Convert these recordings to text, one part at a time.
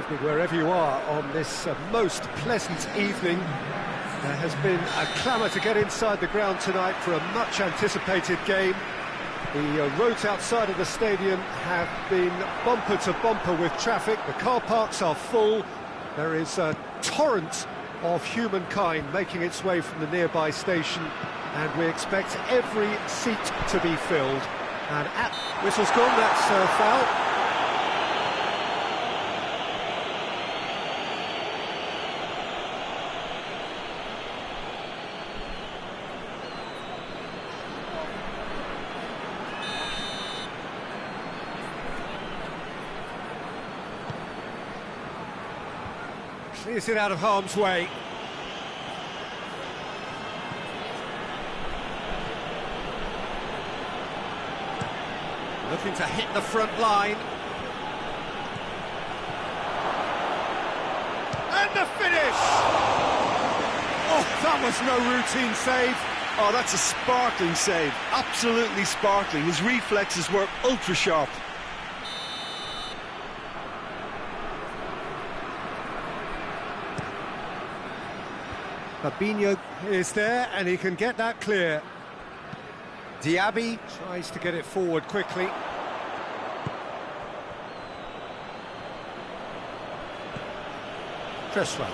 evening, wherever you are on this most pleasant evening. There has been a clamour to get inside the ground tonight for a much-anticipated game. The roads outside of the stadium have been bumper to bumper with traffic. The car parks are full. There is a torrent of humankind making its way from the nearby station, and we expect every seat to be filled. And whistle's gone, that's foul. Is it out of harm's way? Looking to hit the front line. And the finish! Oh, that was no routine save. Oh, that's a sparkling save. Absolutely sparkling. His reflexes were ultra sharp. Fabinho is there, and he can get that clear. Diaby tries to get it forward quickly. Cresswell.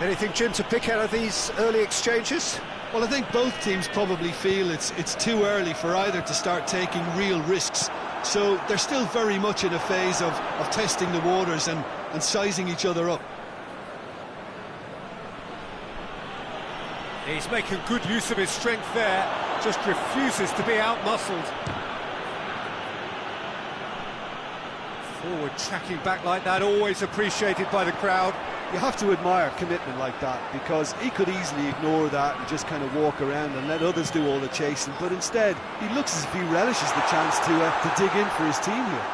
Anything, Jim, to pick out of these early exchanges? Well, I think both teams probably feel it's too early for either to start taking real risks. So they're still very much in a phase of testing the waters and sizing each other up. He's making good use of his strength there, just refuses to be out-muscled. Forward tracking back like that, always appreciated by the crowd. You have to admire commitment like that, because he could easily ignore that and just kind of walk around and let others do all the chasing, but instead he looks as if he relishes the chance to dig in for his team here.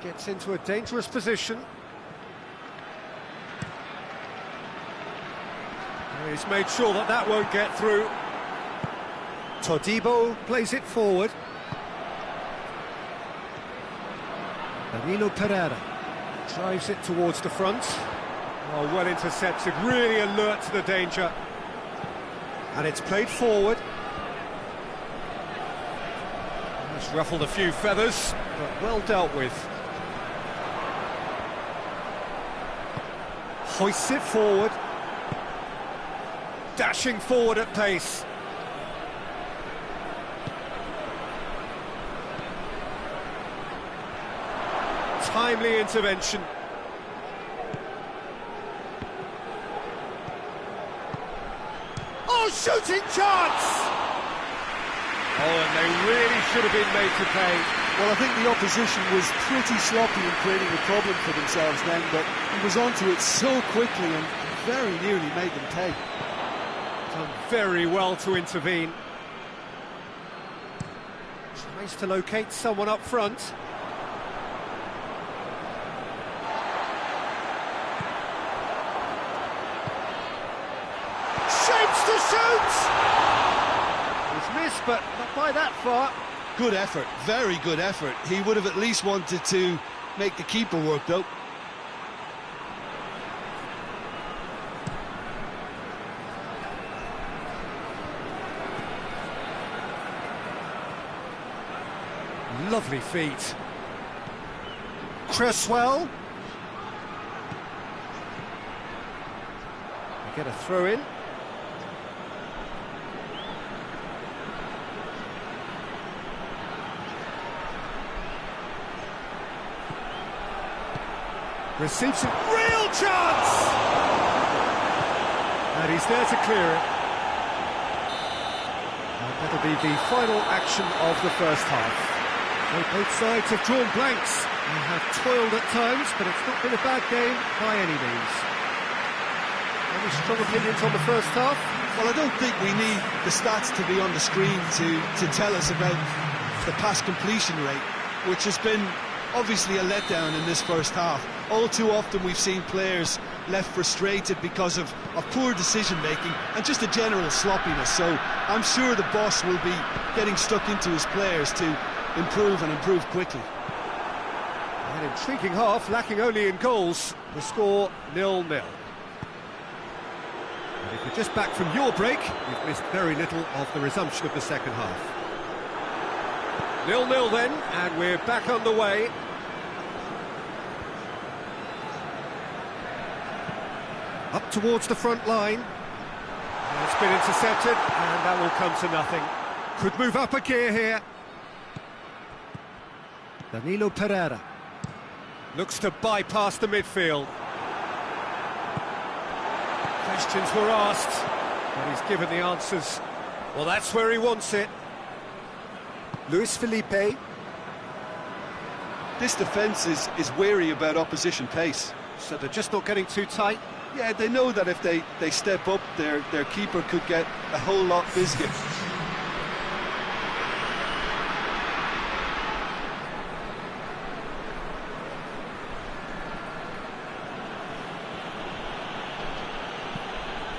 Gets into a dangerous position. He's made sure that won't get through. Todibo plays it forward. Danilo Pereira drives it towards the front. Oh, well intercepted, really alert to the danger. And it's played forward. It's ruffled a few feathers, but well dealt with. Hoists it forward. Dashing forward at pace. Timely intervention. Oh, shooting chance! Oh, and they really should have been made to pay. Well, I think the opposition was pretty sloppy in creating a problem for themselves then, but he was onto it so quickly and very nearly made them pay. Done very well to intervene. Tries to locate someone up front. Shapes to shoot! He's missed, but not by that far. Good effort, very good effort. He would have at least wanted to make the keeper work, though. Lovely feet. Cresswell. They get a throw in. Receives a real chance! And he's there to clear it. And that'll be the final action of the first half. So both sides have drawn blanks and have toiled at times, but it's not been a bad game by any means. Any strong opinions on the first half? Well, I don't think we need the stats to be on the screen to tell us about the pass completion rate, which has been obviously a letdown in this first half. All too often we've seen players left frustrated because of poor decision-making and just a general sloppiness. So I'm sure the boss will be getting stuck into his players to improve and improve quickly. An intriguing half, lacking only in goals. The score 0-0. And if you're just back from your break, you've missed very little of the resumption of the second half. 0-0 then, and we're back on the way. Up towards the front line. And it's been intercepted, and that will come to nothing. Could move up a gear here. Danilo Pereira looks to bypass the midfield. Questions were asked, but he's given the answers. Well, that's where he wants it. Luis Felipe. This defence is wary about opposition pace. So they're just not getting too tight. Yeah, they know that if they step up, their keeper could get a whole lot busier.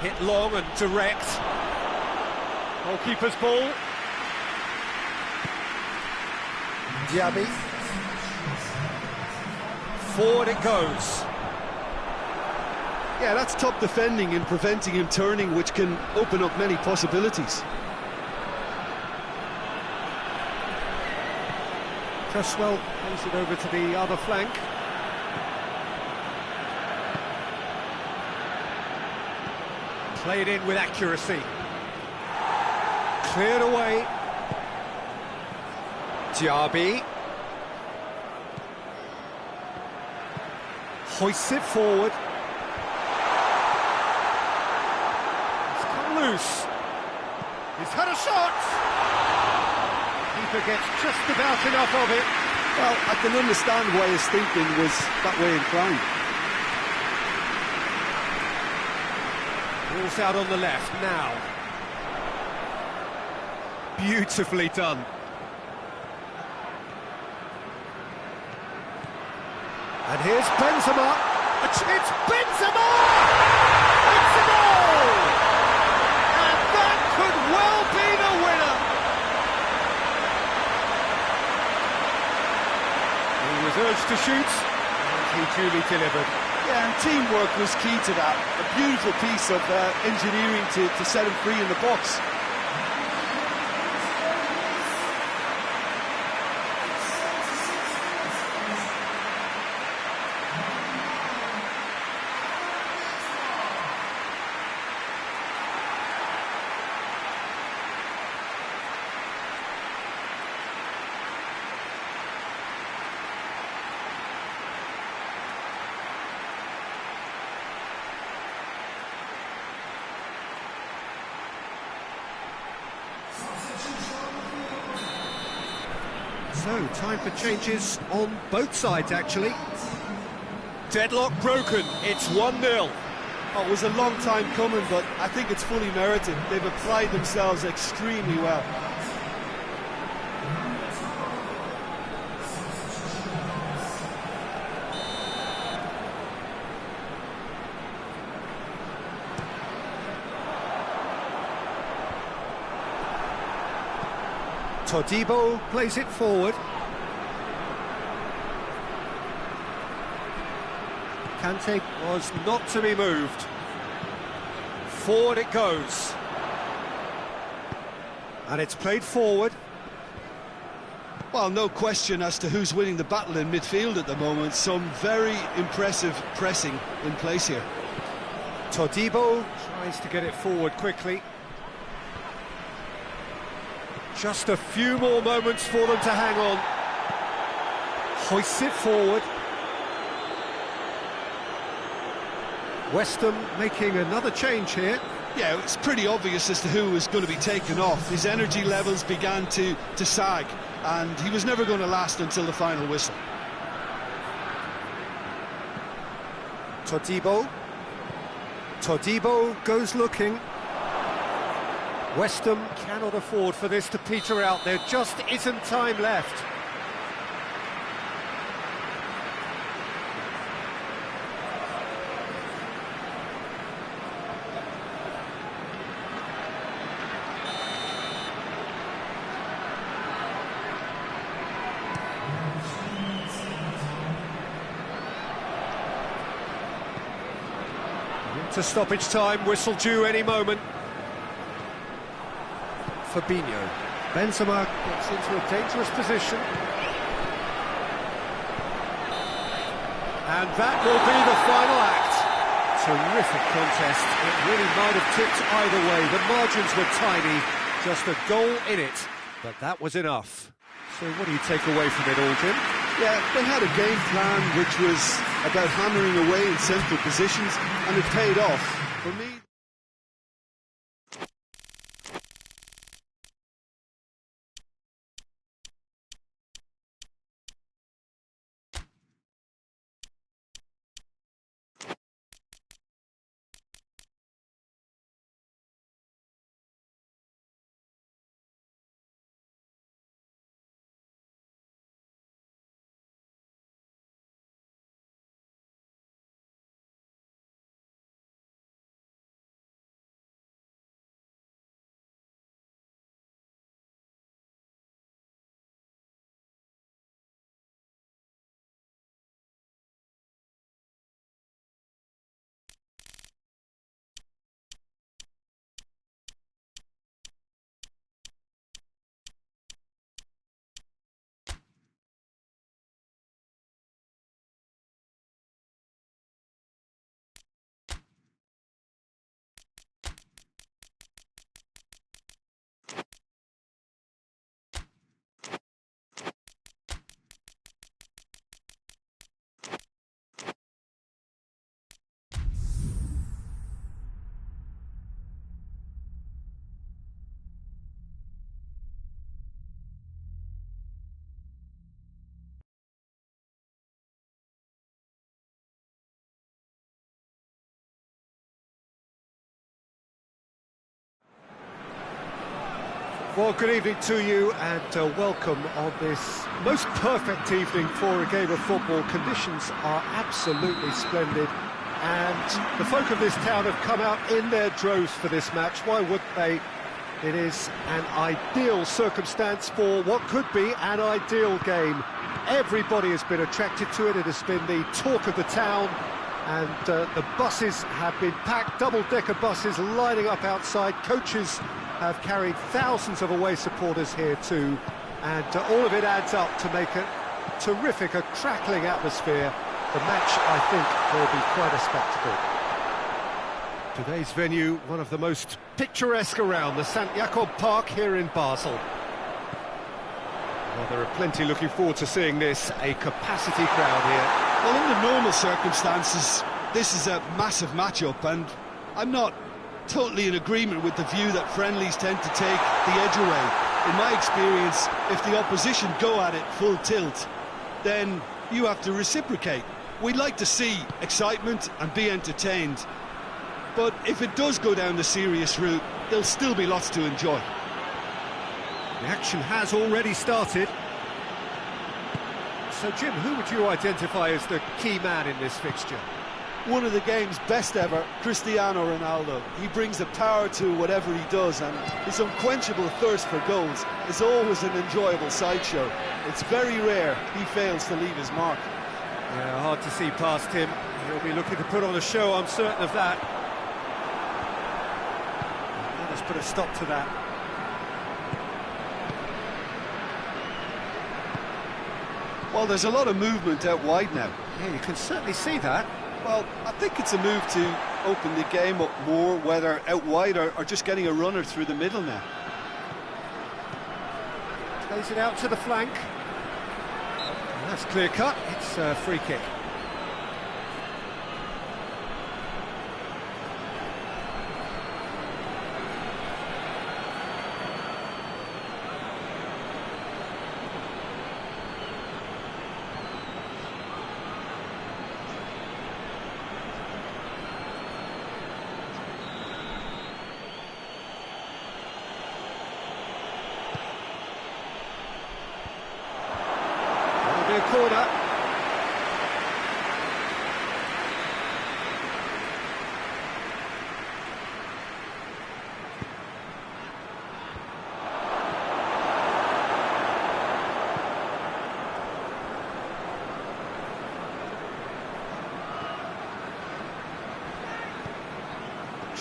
Hit long and direct. Goalkeeper's ball. Diaby. Forward it goes. Yeah, that's top defending and preventing him turning, which can open up many possibilities. Cresswell plays it over to the other flank. Played in with accuracy. Cleared away. Diaby. Hoists it forward. It's come loose. He's had a shot. Keeper gets just about enough of it. Well, I can understand why his thinking was that way inclined. Ball's out on the left now. Beautifully done. And here's Benzema. It's Benzema! It's a goal! And that could well be the winner. He was urged to shoot, and he duly delivered. Yeah, and teamwork was key to that. A beautiful piece of engineering to set him free in the box. So, time for changes on both sides, actually. Deadlock broken, it's 1-0. Oh, it was a long time coming, but I think it's fully merited. They've applied themselves extremely well. Todibo plays it forward. Kante was not to be moved. Forward it goes. And it's played forward. Well, no question as to who's winning the battle in midfield at the moment. Some very impressive pressing in place here. Todibo tries to get it forward quickly. Just a few more moments for them to hang on. Hoists it forward. West Ham making another change here. Yeah, it's pretty obvious as to who was going to be taken off. His energy levels began to sag, and he was never going to last until the final whistle. Todibo. Todibo goes looking. West Ham cannot afford for this to peter out. There just isn't time left. to stoppage time, whistle due any moment. Fabinho. Benzema gets into a dangerous position. And that will be the final act. Terrific contest. It really might have tipped either way. The margins were tiny, just a goal in it. But that was enough. So what do you take away from it all, Jim? Yeah, they had a game plan which was about hammering away in central positions, and it paid off. For me... Well, good evening to you and welcome on this most perfect evening for a game of football. Conditions are absolutely splendid and the folk of this town have come out in their droves for this match. Why wouldn't they? It is an ideal circumstance for what could be an ideal game. Everybody has been attracted to it. It has been the talk of the town and the buses have been packed, double-decker buses lining up outside. Coaches have carried thousands of away supporters here too, and all of it adds up to make a terrific, a crackling atmosphere. The match, I think, will be quite a spectacle. Today's venue, one of the most picturesque around, the St. Jakob Park here in Basel. Well, there are plenty looking forward to seeing this, a capacity crowd here. Well, in the normal circumstances, this is a massive match-up, and I'm not totally in agreement with the view that friendlies tend to take the edge away. In my experience, if the opposition go at it full tilt, then you have to reciprocate. We'd like to see excitement and be entertained, but if it does go down the serious route, there'll still be lots to enjoy. The action has already started. So, Jim, who would you identify as the key man in this fixture? One of the game's best ever, Cristiano Ronaldo. He brings the power to whatever he does, and his unquenchable thirst for goals is always an enjoyable sideshow. It's very rare he fails to leave his mark. Yeah, hard to see past him. He'll be looking to put on a show, I'm certain of that. Let us put a stop to that. Well, there's a lot of movement out wide now. Yeah, you can certainly see that. Well, I think it's a move to open the game up more, whether out wide or just getting a runner through the middle now. Plays it out to the flank. And that's clear cut. It's a free kick. That'll be a corner.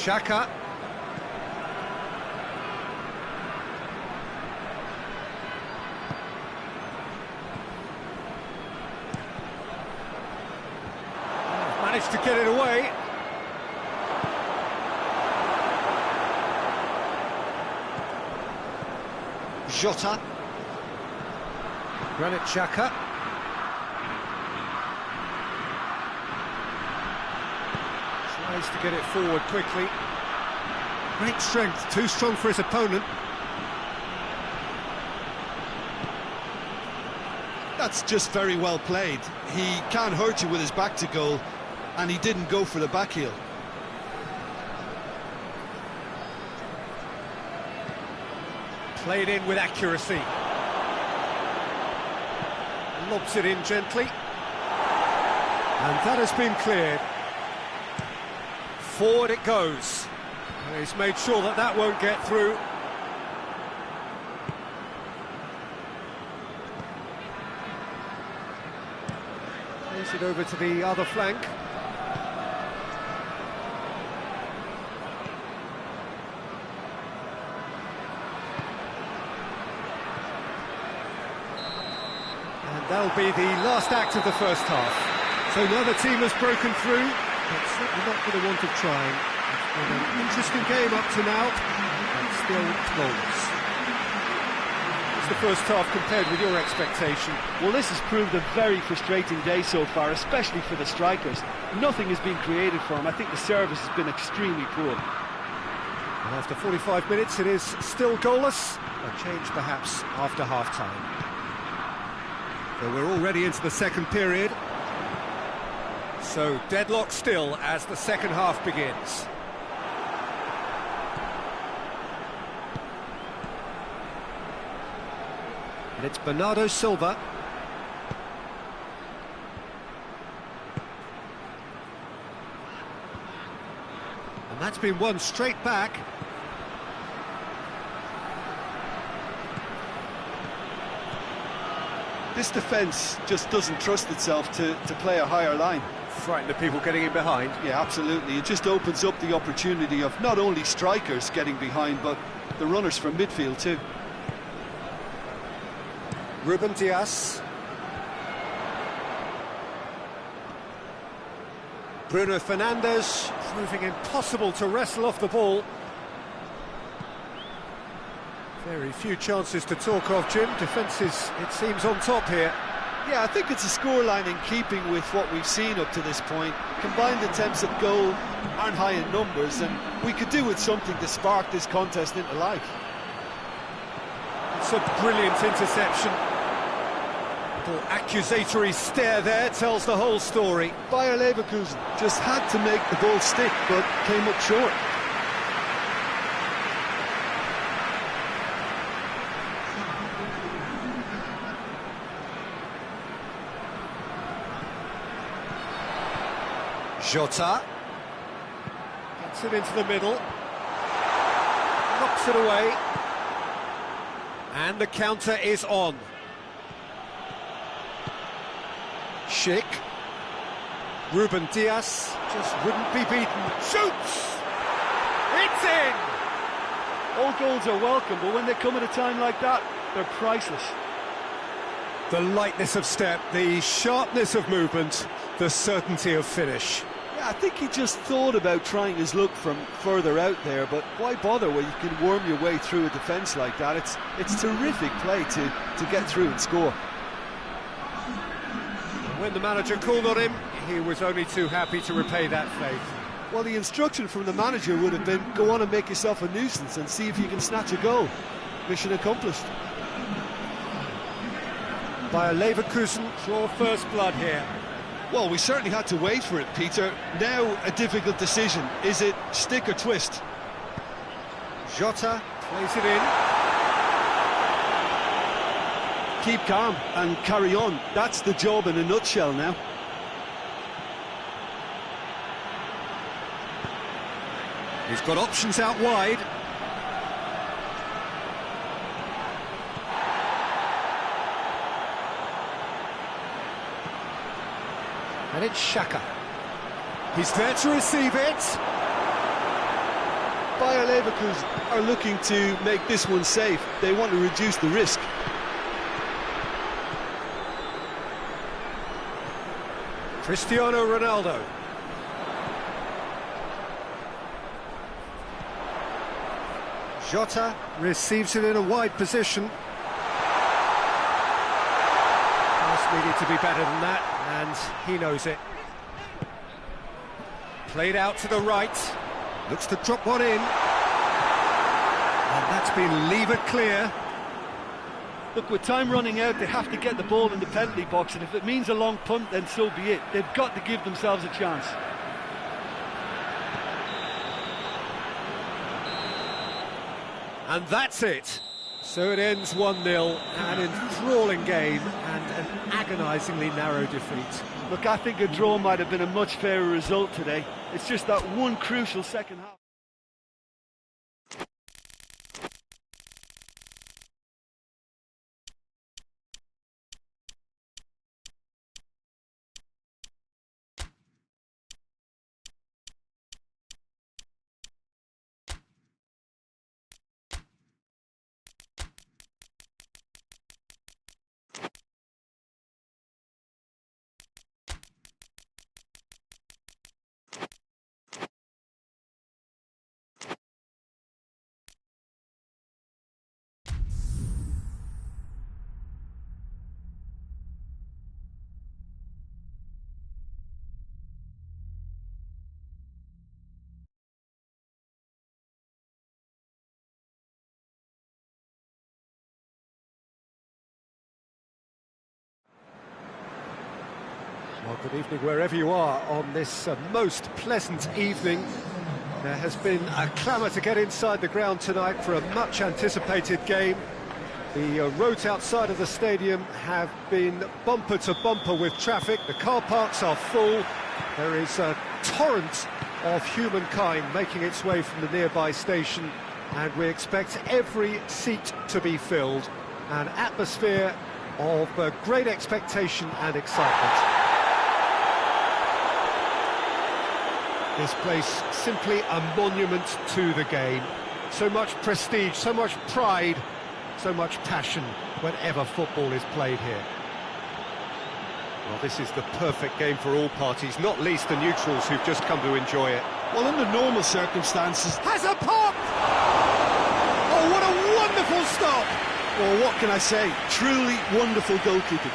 Xhaka. Managed to get it away. Jota. Granit Xhaka. Tries to get it forward quickly. Great strength, too strong for his opponent. That's just very well played. He can't hurt you with his back to goal, and he didn't go for the back heel. Played in with accuracy. Lobs it in gently. And that has been cleared. Forward it goes. And he's made sure that that won't get through. Plays it over to the other flank. And that'll be the last act of the first half. So neither team has broken through, but certainly not for the want of trying. It's been an interesting game up to now, but still goals. What's the first half compared with your expectation? Well, this has proved a very frustrating day so far, especially for the strikers. Nothing has been created for them. I think the service has been extremely poor. And after 45 minutes, it is still goalless. A change perhaps after half-time. So we're already into the second period. So deadlock still as the second half begins. And it's Bernardo Silva. And that's been won straight back. This defence just doesn't trust itself to play a higher line. Frightened of people getting in behind. Yeah, absolutely. It just opens up the opportunity of not only strikers getting behind, but the runners from midfield too. Ruben Dias. Bruno Fernandes, proving impossible to wrestle off the ball. Very few chances to talk of, Jim. Defence is, it seems, on top here. Yeah, I think it's a scoreline in keeping with what we've seen up to this point. Combined attempts at goal aren't high in numbers, and we could do with something to spark this contest into life. It's a brilliant interception. Little accusatory stare there tells the whole story. Bayer Leverkusen just had to make the ball stick, but came up short. Jota gets it into the middle, knocks it away, and the counter is on. Schick, Ruben Dias just wouldn't be beaten. Shoots! It's in! All goals are welcome, but when they come at a time like that, they're priceless. The lightness of step, the sharpness of movement, the certainty of finish. Yeah, I think he just thought about trying his luck from further out there, but why bother when you can worm your way through a defence like that? It's terrific play to get through and score. When the manager called on him, he was only too happy to repay that faith. Well, the instruction from the manager would have been, go on and make yourself a nuisance and see if you can snatch a goal. Mission accomplished. Bayer Leverkusen draw first blood here. Well, we certainly had to wait for it, Peter. Now a difficult decision. Is it stick or twist? Jota plays it in. Keep calm and carry on. That's the job in a nutshell now. He's got options out wide. And it's Xhaka. He's there to receive it. Bayer Leverkusen are looking to make this one safe. They want to reduce the risk. Cristiano Ronaldo. Jota receives it in a wide position. Just needed to be better than that, and he knows it. Played out to the right, looks to drop one in, and that's been levered clear. Look, with time running out, they have to get the ball in the penalty box, and if it means a long punt, then so be it. They've got to give themselves a chance. And that's it. So it ends 1-0, an enthralling game and an agonisingly narrow defeat. Look, I think a draw might have been a much fairer result today. It's just that one crucial second half. Well, good evening wherever you are on this most pleasant evening. There has been a clamour to get inside the ground tonight for a much anticipated game. The roads outside of the stadium have been bumper to bumper with traffic. The car parks are full. There is a torrent of humankind making its way from the nearby station, and we expect every seat to be filled. An atmosphere of great expectation and excitement. This place simply a monument to the game. So much prestige, so much pride, so much passion whenever football is played here. Well, this is the perfect game for all parties, not least the neutrals who've just come to enjoy it. Well, under normal circumstances... Has a pop! Oh, what a wonderful stop! Well, what can I say? Truly wonderful goalkeeping.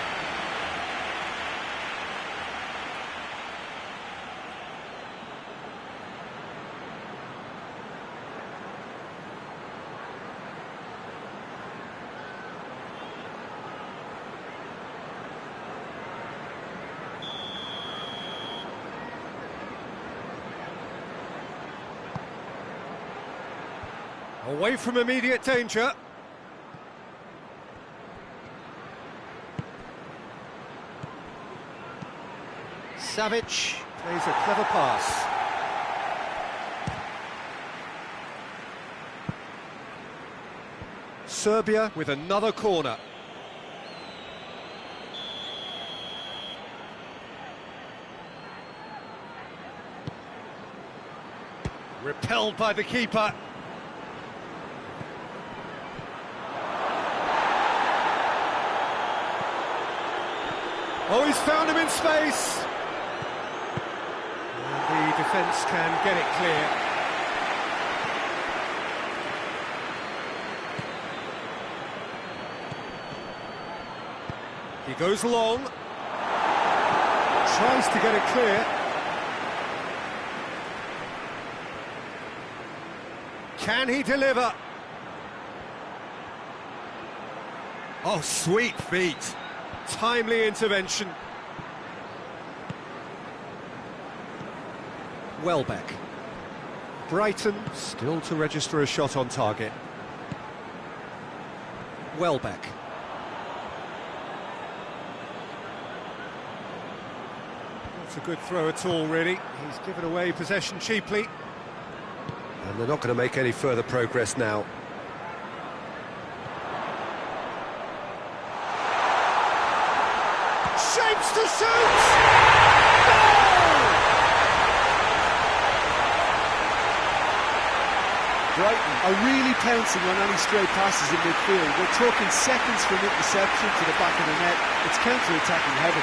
Away from immediate danger. Savic plays a clever pass. Serbia with another corner. Repelled by the keeper. Oh, he's found him in space. And the defence can get it clear. He goes long. Tries to get it clear. Can he deliver? Oh, sweet feet. Timely intervention. Welbeck. Brighton still to register a shot on target. Welbeck. Not a good throw at all, really. He's given away possession cheaply. And they're not going to make any further progress now. Shapes to shoot! Goal! Brighton are really pouncing on any stray passes in midfield. We're talking seconds from interception to the back of the net. It's counter-attacking heaven.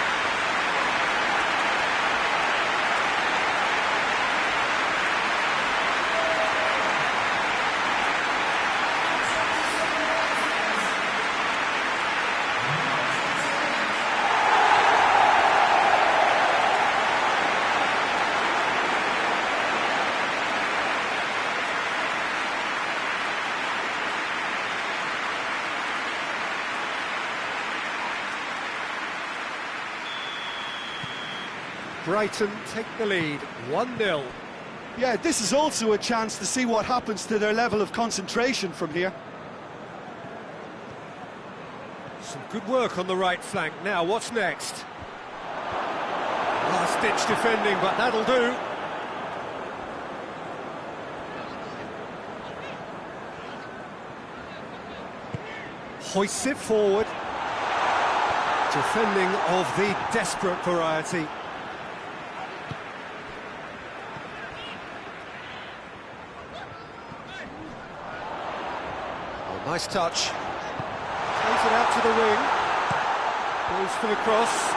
Brighton take the lead, 1-0. Yeah, this is also a chance to see what happens to their level of concentration from here. Some good work on the right flank. Now, what's next? Last-ditch defending, but that'll do. Hoists it forward. Defending of the desperate variety. Nice touch. Plays it out to the wing. Goes for the cross.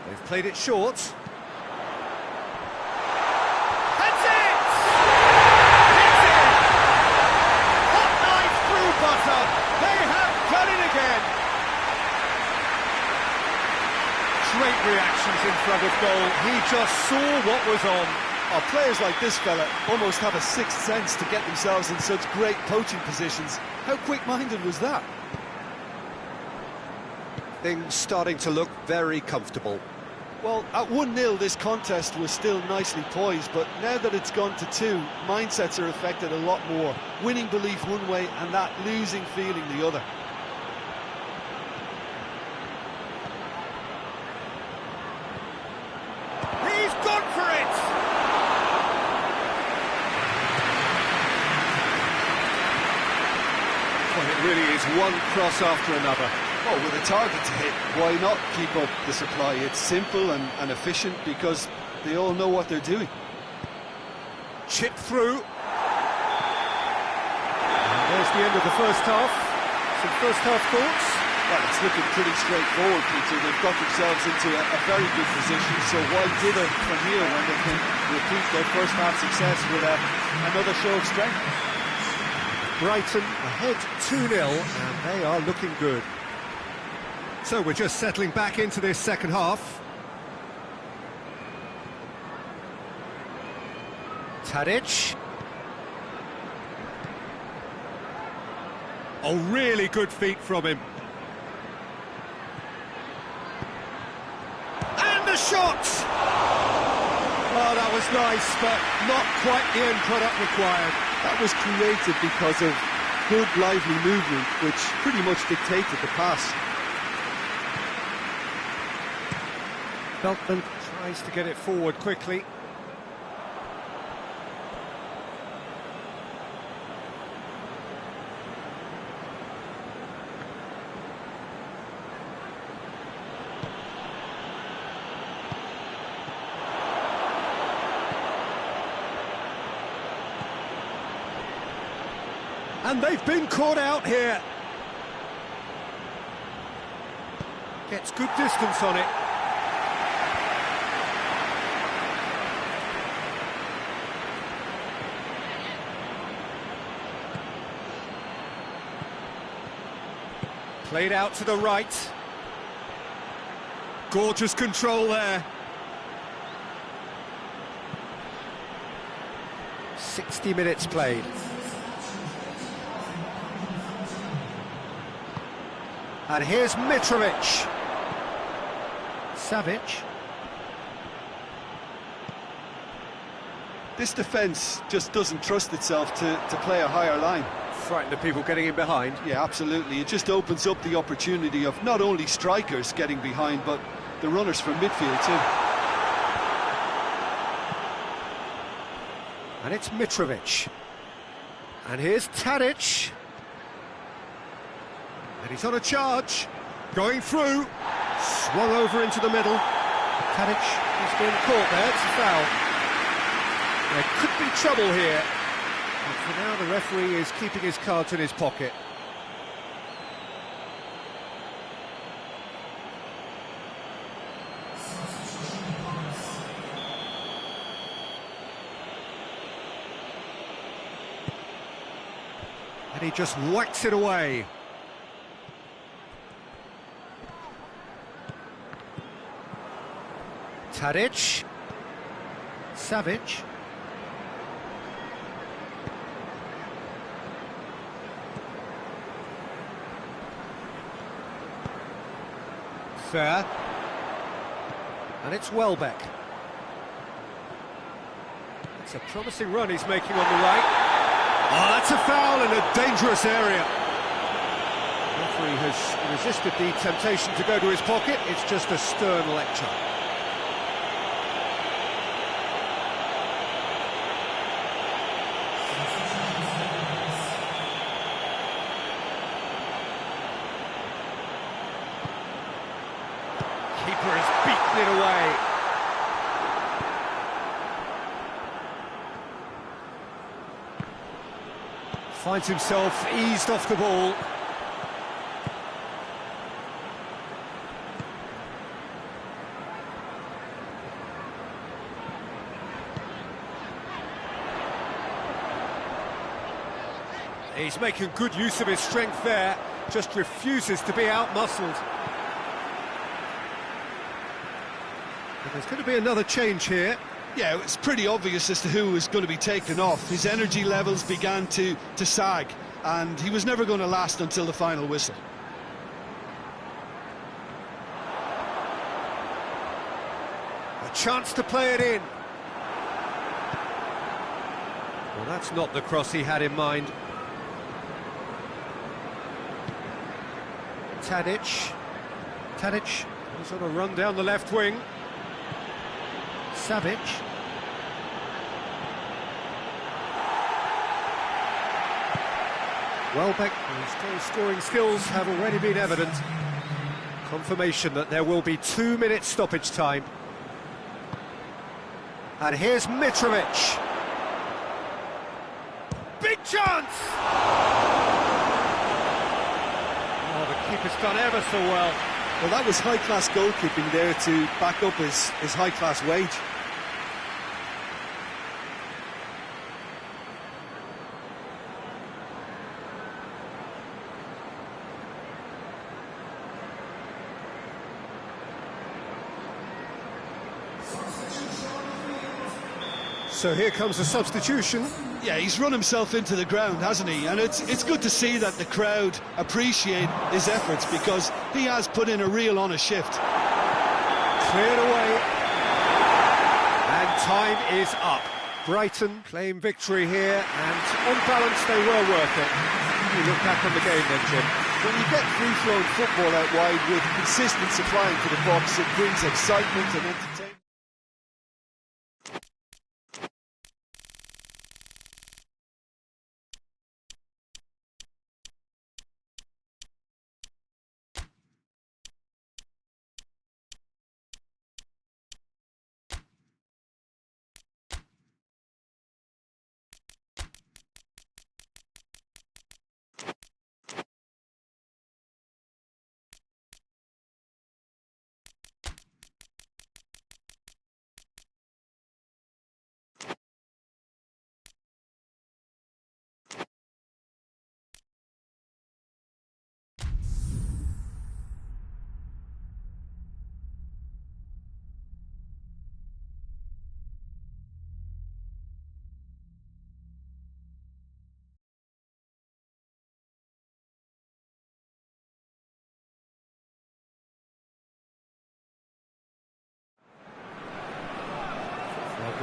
They've played it short. That's it! It's in! Hot knife through butter. They have done it again. Great reactions in front of goal. He just saw what was on. Oh, players like this fella almost have a sixth sense to get themselves in such great coaching positions. How quick-minded was that? Things starting to look very comfortable. Well, at 1-0 this contest was still nicely poised, but now that it's gone to 2, mindsets are affected a lot more. Winning belief one way and that losing feeling the other. It really is one cross after another. Oh, with a target to hit, why not keep up the supply? It's simple and efficient because they all know what they're doing. Chip through. And there's the end of the first half. Some first half thoughts? Well, it's looking pretty straightforward, Peter. They've got themselves into a very good position, so why dither from here when they can repeat their first half success with another show of strength? Brighton ahead 2-0, and they are looking good. So we're just settling back into this second half. Tadic. Oh, really good feet from him. And the shot! Oh, that was nice, but not quite the end product required. That was created because of good, lively movement, which pretty much dictated the pass. Beltman tries to get it forward quickly. And they've been caught out here. Gets good distance on it. Played out to the right. Gorgeous control there. 60 minutes played. And here's Mitrovic. Savic. This defence just doesn't trust itself to play a higher line. Frightened of people getting in behind. Yeah, absolutely. It just opens up the opportunity of not only strikers getting behind, but the runners from midfield too. And it's Mitrovic. And here's Tadic. And he's on a charge. Going through, swung over into the middle. Tadic has been caught there, it's a foul. There could be trouble here. But for now, the referee is keeping his cards in his pocket. And he just whacks it away. Tadic. Savic. Fair. And it's Welbeck. It's a promising run he's making on the right. Oh, that's a foul in a dangerous area. The referee has resisted the temptation to go to his pocket. It's just a stern lecture. Keeper has beaten it away. Finds himself eased off the ball. He's making good use of his strength there, just refuses to be out-muscled. And there's going to be another change here. Yeah, it's pretty obvious as to who was going to be taken off. His energy levels began to sag, and he was never going to last until the final whistle. A chance to play it in. Well, that's not the cross he had in mind. Tadic. Tadic is on a run down the left wing. Savic. Welbeck, whose goal-scoring skills have already been evident. Confirmation that there will be 2 minutes stoppage time. And here's Mitrovic. Big chance! Oh, the keeper's done ever so well. Well, that was high-class goalkeeping there to back up his high-class wage. So here comes the substitution. Yeah, he's run himself into the ground, hasn't he? And it's good to see that the crowd appreciate his efforts, because he has put in a real honest shift. Cleared away. And time is up. Brighton claim victory here, and on balance they were worth it. You look back on the game then, Jim. When you get free-flowing football out wide with consistent supplying to the box, it brings excitement and entertainment.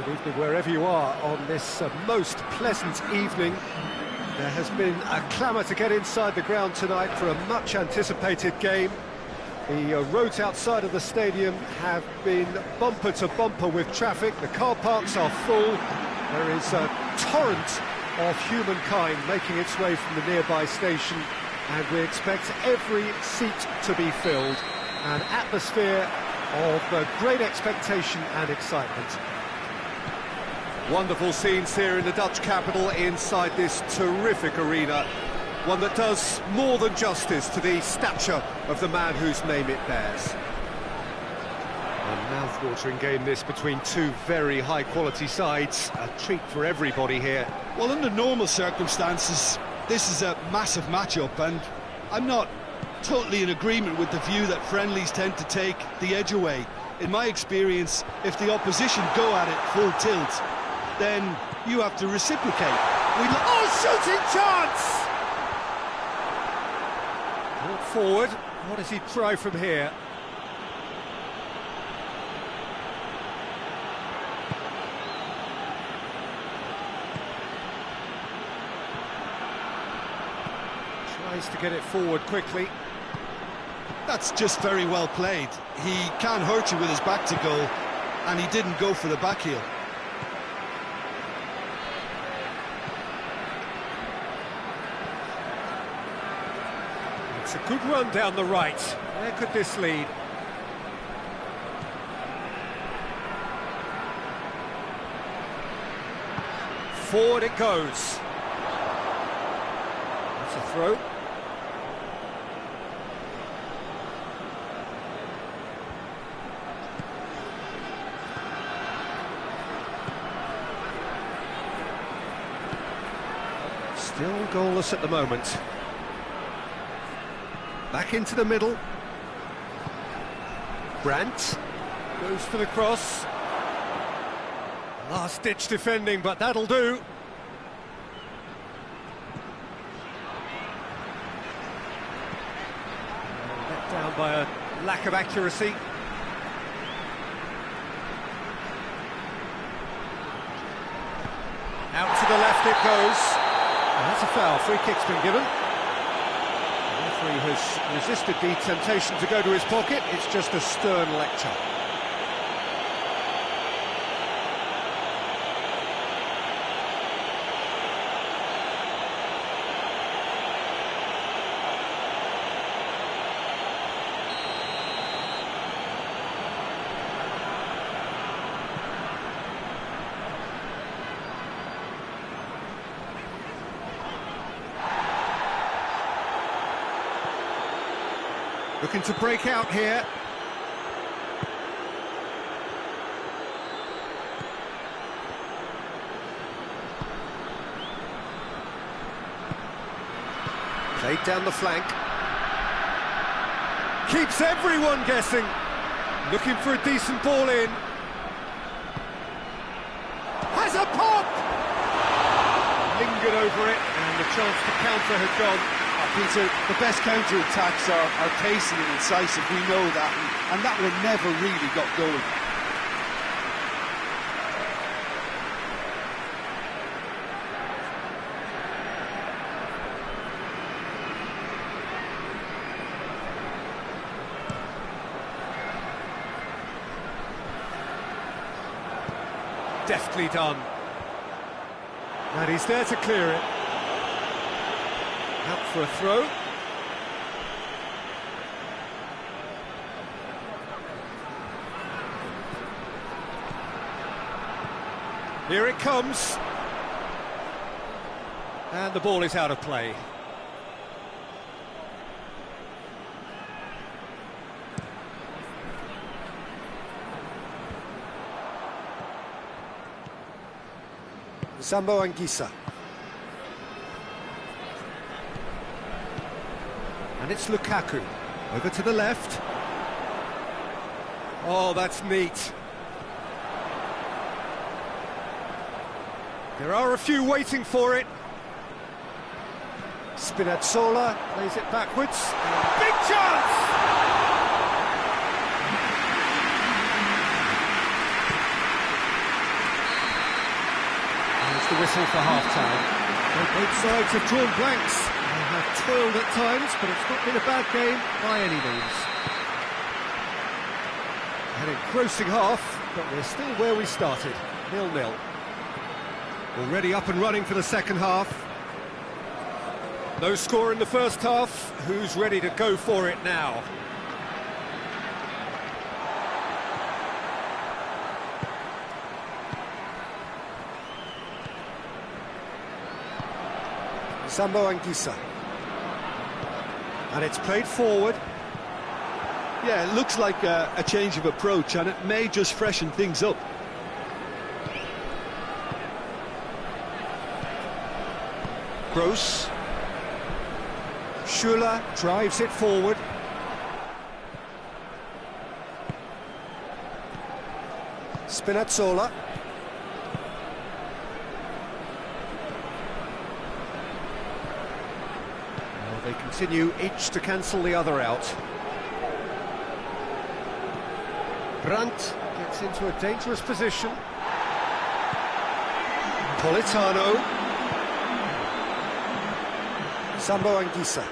Good evening wherever you are on this most pleasant evening. There has been a clamour to get inside the ground tonight for a much anticipated game. The roads outside of the stadium have been bumper to bumper with traffic. The car parks are full. There is a torrent of humankind making its way from the nearby station and we expect every seat to be filled. An atmosphere of great expectation and excitement. Wonderful scenes here in the Dutch capital inside this terrific arena. One that does more than justice to the stature of the man whose name it bears. A mouth-watering game this between two very high-quality sides. A treat for everybody here. Well, under normal circumstances, this is a massive matchup, and I'm not totally in agreement with the view that friendlies tend to take the edge away. In my experience, if the opposition go at it full tilt, then you have to reciprocate. Shooting chance! Brought forward. What does he try from here? Tries to get it forward quickly. That's just very well played. He can't hurt you with his back to goal, and he didn't go for the back heel. It's a good run down the right. Where could this lead? Forward it goes. That's a throw. Still goalless at the moment. Back into the middle. Brandt goes for the cross. Last-ditch defending, but that'll do. Let down by a lack of accuracy. Out to the left it goes. And that's a foul. Free kick's been given. The referee has resisted the temptation to go to his pocket. It's just a stern lecture. Looking to break out here. Played down the flank. Keeps everyone guessing. Looking for a decent ball in. Has a pop! Lingered over it, and the chance to counter had gone. Peter, the best counter-attacks are pacey and incisive, we know that, and that one never really got going. Deftly done. And he's there to clear it. Out for a throw. Here it comes. And the ball is out of play. Sambo Anguissa. And it's Lukaku, over to the left. Oh, that's neat. There are a few waiting for it. Spinazzola plays it backwards. Big chance! There's the whistle for half-time. Both sides have drawn blanks. They have toiled at times, but it's not been a bad game by any means. An engrossing half, but we're still where we started, 0-0. Already up and running for the second half. No score in the first half. Who's ready to go for it now? Sambo Anguissa. And it's played forward. Yeah, it looks like a change of approach, and it may just freshen things up. Gross. Schuler drives it forward. Spinazzola. Well, they continue each to cancel the other out. Brandt gets into a dangerous position. Politano. Sambo Anguissa.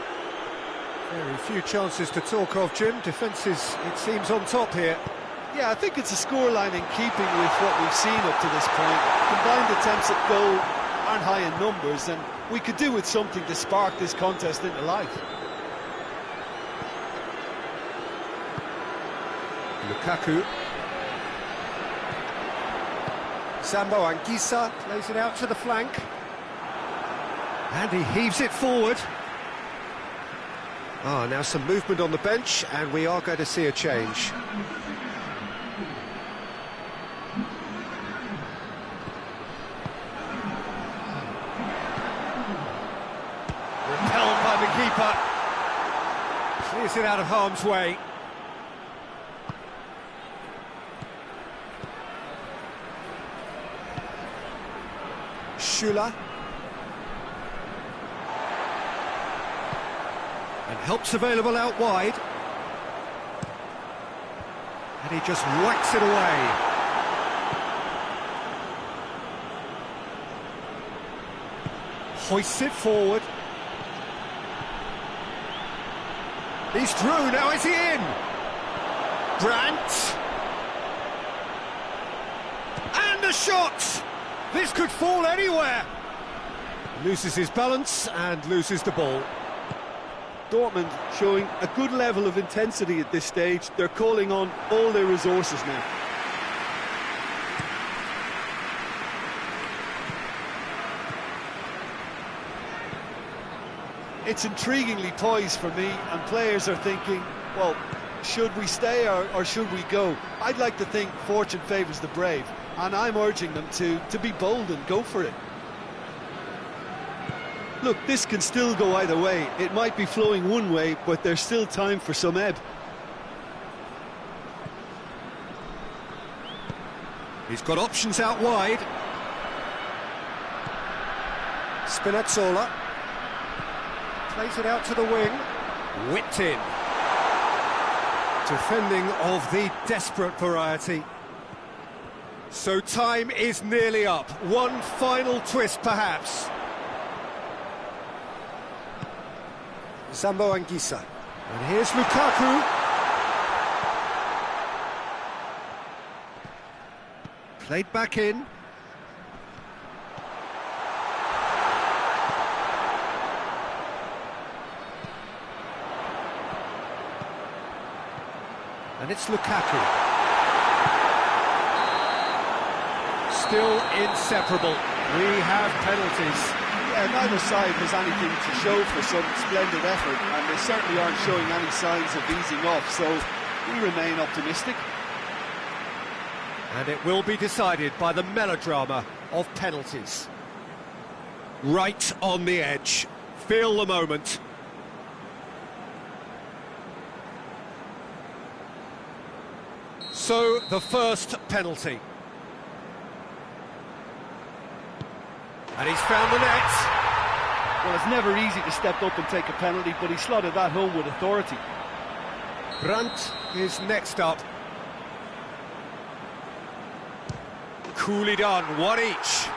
Very few chances to talk of, Jim. Defence is, it seems, on top here. Yeah, I think it's a scoreline in keeping with what we've seen up to this point. Combined attempts at goal aren't high in numbers, and we could do with something to spark this contest into life. Lukaku. Sambo Anguissa plays it out to the flank. And he heaves it forward. Now some movement on the bench, and we are going to see a change. Repelled by the keeper. Clears it out of harm's way. Schuler. And help's available out wide. And he just whacks it away. Hoists it forward. He's through, now is he in? Brandt. And a shot! This could fall anywhere. Loses his balance and loses the ball. Dortmund showing a good level of intensity at this stage. They're calling on all their resources now. It's intriguingly poised for me, and players are thinking, well, should we stay or should we go? I'd like to think fortune favours the brave, and I'm urging them to be bold and go for it. Look, this can still go either way. It might be flowing one way, but there's still time for some ebb. He's got options out wide. Spinazzola. Plays it out to the wing. Whipped in. Defending of the desperate variety. So time is nearly up. One final twist, perhaps. Sambo Anguissa. And here's Lukaku. Played back in. And it's Lukaku. Still inseparable. We have penalties. Yeah, neither side has anything to show for some splendid effort, and they certainly aren't showing any signs of easing off, so we remain optimistic. And it will be decided by the melodrama of penalties. Right on the edge. Feel the moment. So, the first penalty. And he's found the net. Well, it's never easy to step up and take a penalty, but he slotted that home with authority. Brandt is next up. Coolly done, one each.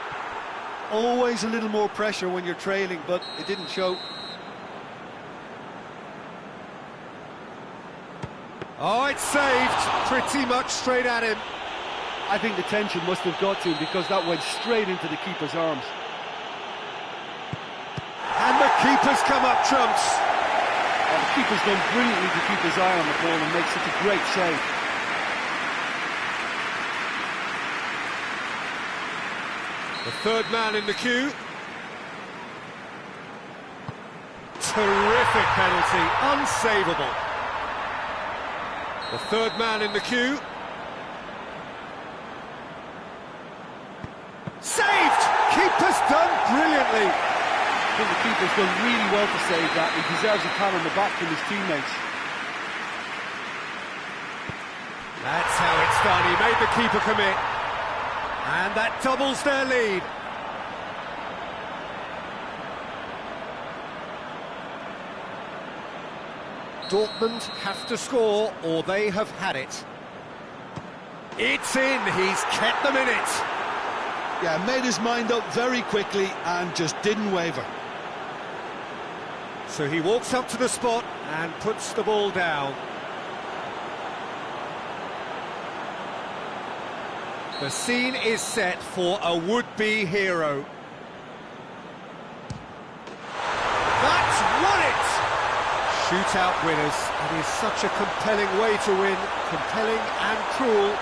Always a little more pressure when you're trailing, but it didn't show. Oh, it's saved, pretty much straight at him. I think the tension must have got to him because that went straight into the keeper's arms. And the Keeper's come up trumps. The keeper's done brilliantly to keep his eye on the ball and make such a great save. The third man in the queue. Terrific penalty, unsavable. The third man in the queue. Saved! Keeper's done brilliantly. I think the keeper's done really well to save that. He deserves a pat on the back from his teammates. That's how it's done. He made the keeper commit. And that doubles their lead. Dortmund have to score or they have had it. It's in, he's kept them in it. Yeah, made his mind up very quickly and just didn't waver. So he walks up to the spot and puts the ball down. The scene is set for a would-be hero. That's won it! Shootout winners. It is such a compelling way to win, compelling and cruel.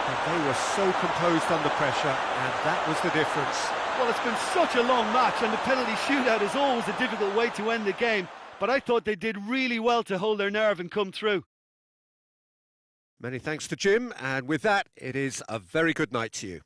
But they were so composed under pressure, and that was the difference. Well, it's been such a long match, and the penalty shootout is always a difficult way to end the game. But I thought they did really well to hold their nerve and come through. Many thanks to Jim, and with that, it is a very good night to you.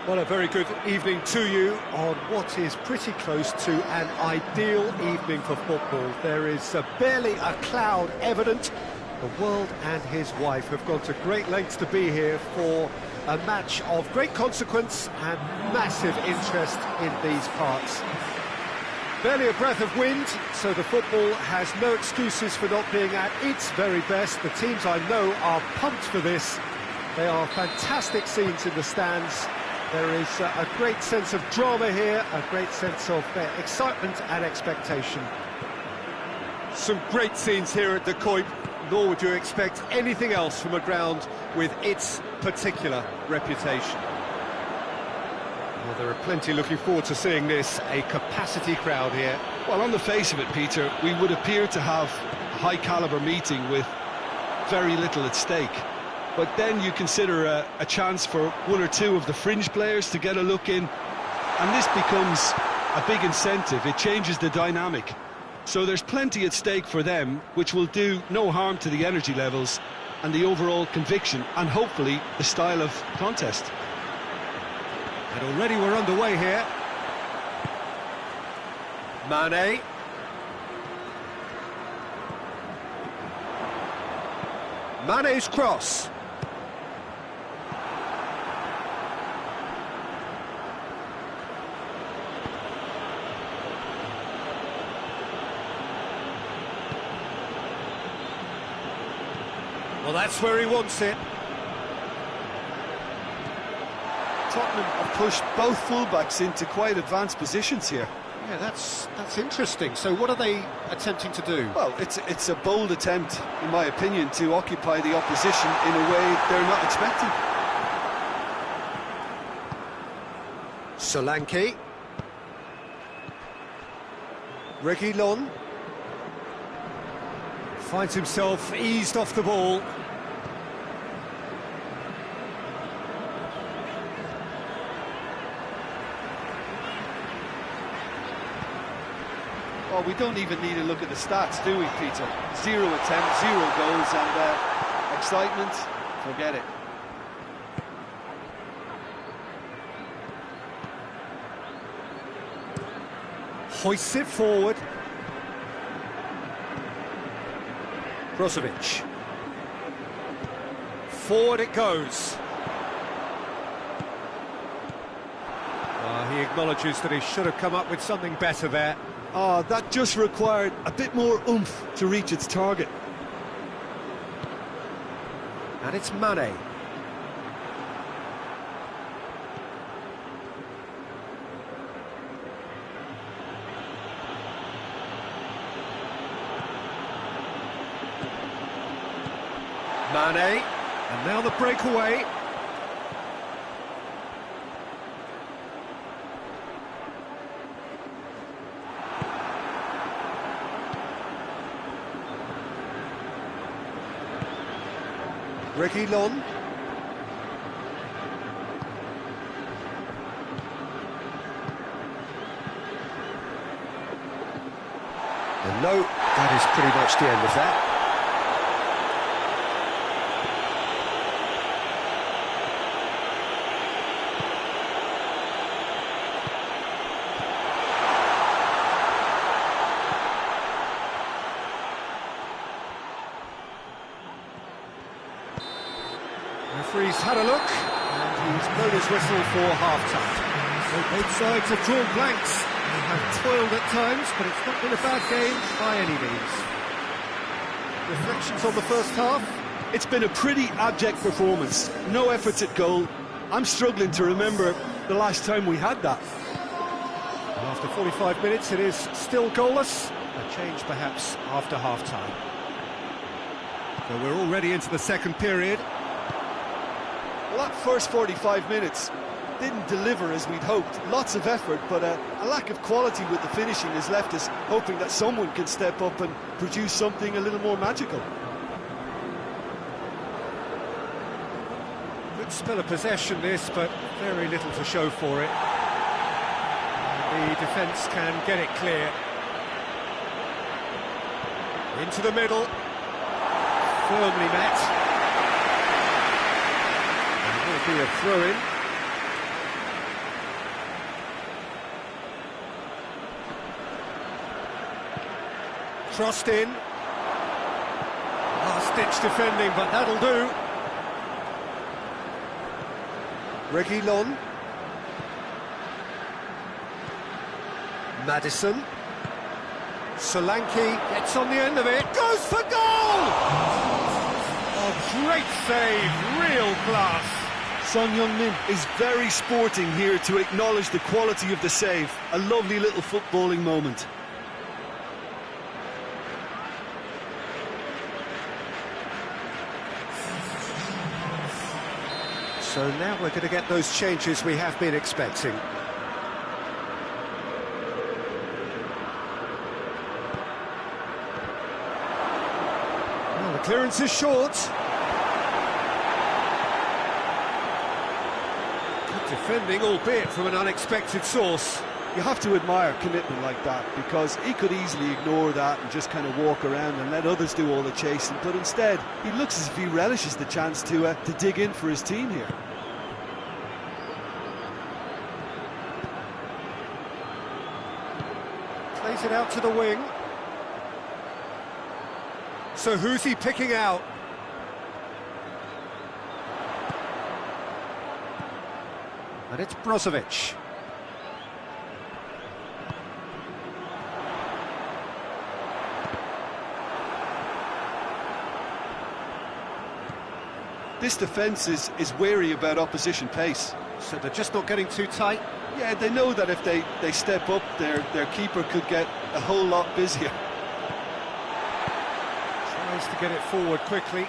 Well, a very good evening to you on what is pretty close to an ideal evening for football. There is barely a cloud evident. The world and his wife have gone to great lengths to be here for a match of great consequence and massive interest in these parts. Barely a breath of wind, so the football has no excuses for not being at its very best. The teams I know are pumped for this. They are fantastic scenes in the stands. There is a great sense of drama here, a great sense of excitement and expectation. Some great scenes here at the Kuip, nor would you expect anything else from a ground with its particular reputation. Well, there are plenty looking forward to seeing this, a capacity crowd here. Well, on the face of it, Peter, we would appear to have a high-caliber meeting with very little at stake. But then you consider a chance for one or two of the fringe players to get a look in, and this becomes a big incentive. It changes the dynamic. So there's plenty at stake for them, which will do no harm to the energy levels and the overall conviction, and hopefully the style of contest. And already we're underway here. Mane. Mane's cross. Well, that's where he wants it. Tottenham have pushed both fullbacks into quite advanced positions here. Yeah, that's interesting. So what are they attempting to do? Well, it's a bold attempt, in my opinion, to occupy the opposition in a way they're not expecting. Solanke. Reguilon. Finds himself eased off the ball. Well, we don't even need to look at the stats, do we, Peter? 0 attempts, 0 goals, and excitement, forget it. Hoists it forward. Brozovic. Forward it goes. He acknowledges that he should have come up with something better there. That just required a bit more oomph to reach its target. And it's Mane. Mane, and now the breakaway. Reguilon. And no, that is pretty much the end of that. Referee's had a look, and he's blown his whistle for half-time. So both sides have drawn blanks. They have toiled at times, but it's not been a bad game by any means. Reflections on the first half? It's been a pretty abject performance. No efforts at goal. I'm struggling to remember the last time we had that. And after 45 minutes, it is still goalless. A change, perhaps, after half-time. So we're already into the second period. Well, that first 45 minutes didn't deliver as we'd hoped. Lots of effort, but a lack of quality with the finishing has left us hoping that someone can step up and produce something a little more magical. Good spell of possession this, but very little to show for it. The defence can get it clear. Into the middle. Firmly met. Be a throw-in. Crossed in. Last-ditch defending, but that'll do. Reguilon. Maddison. Solanke gets on the end of it. Goes for goal! Oh, great save, real class. Son Heung-min is very sporting here to acknowledge the quality of the save. A lovely little footballing moment. So now we're going to get those changes we have been expecting. Well, the clearance is short. Defending, albeit from an unexpected source. You have to admire commitment like that, because he could easily ignore that and just kind of walk around and let others do all the chasing, but instead he looks as if he relishes the chance to dig in for his team here. Plays it out to the wing. So who's he picking out? And it's Brozovic. This defence is wary about opposition pace. So they're just not getting too tight. Yeah, they know that if they step up, their keeper could get a whole lot busier. Tries to get it forward quickly.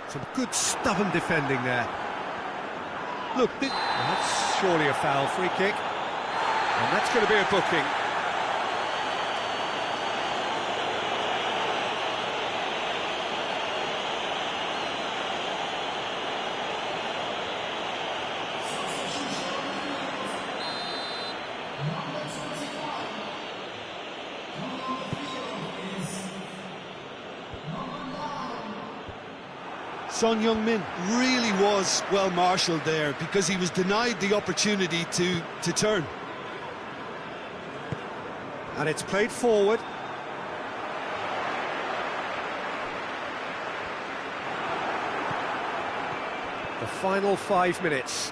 Some good stubborn defending there. Look, That's surely a foul, free kick. And that's going to be a booking. Son Heung-min really was well marshalled there because he was denied the opportunity to turn. And it's played forward. The final 5 minutes.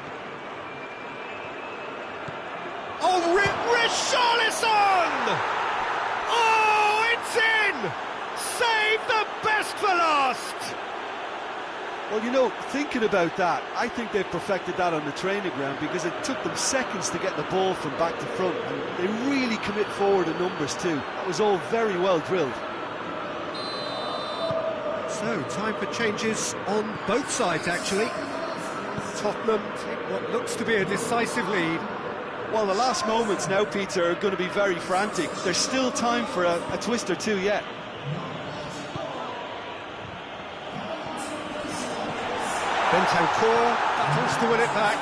Oh, Richarlison! Oh, it's in! Save the best for last! Well, you know, thinking about that, I think they've perfected that on the training ground because it took them seconds to get the ball from back to front, and they really commit forward in numbers too. That was all very well drilled. So, time for changes on both sides, actually. Tottenham take what looks to be a decisive lead. Well, the last moments now, Peter, are going to be very frantic. There's still time for a twist or two yet. Bentancur battles to win it back.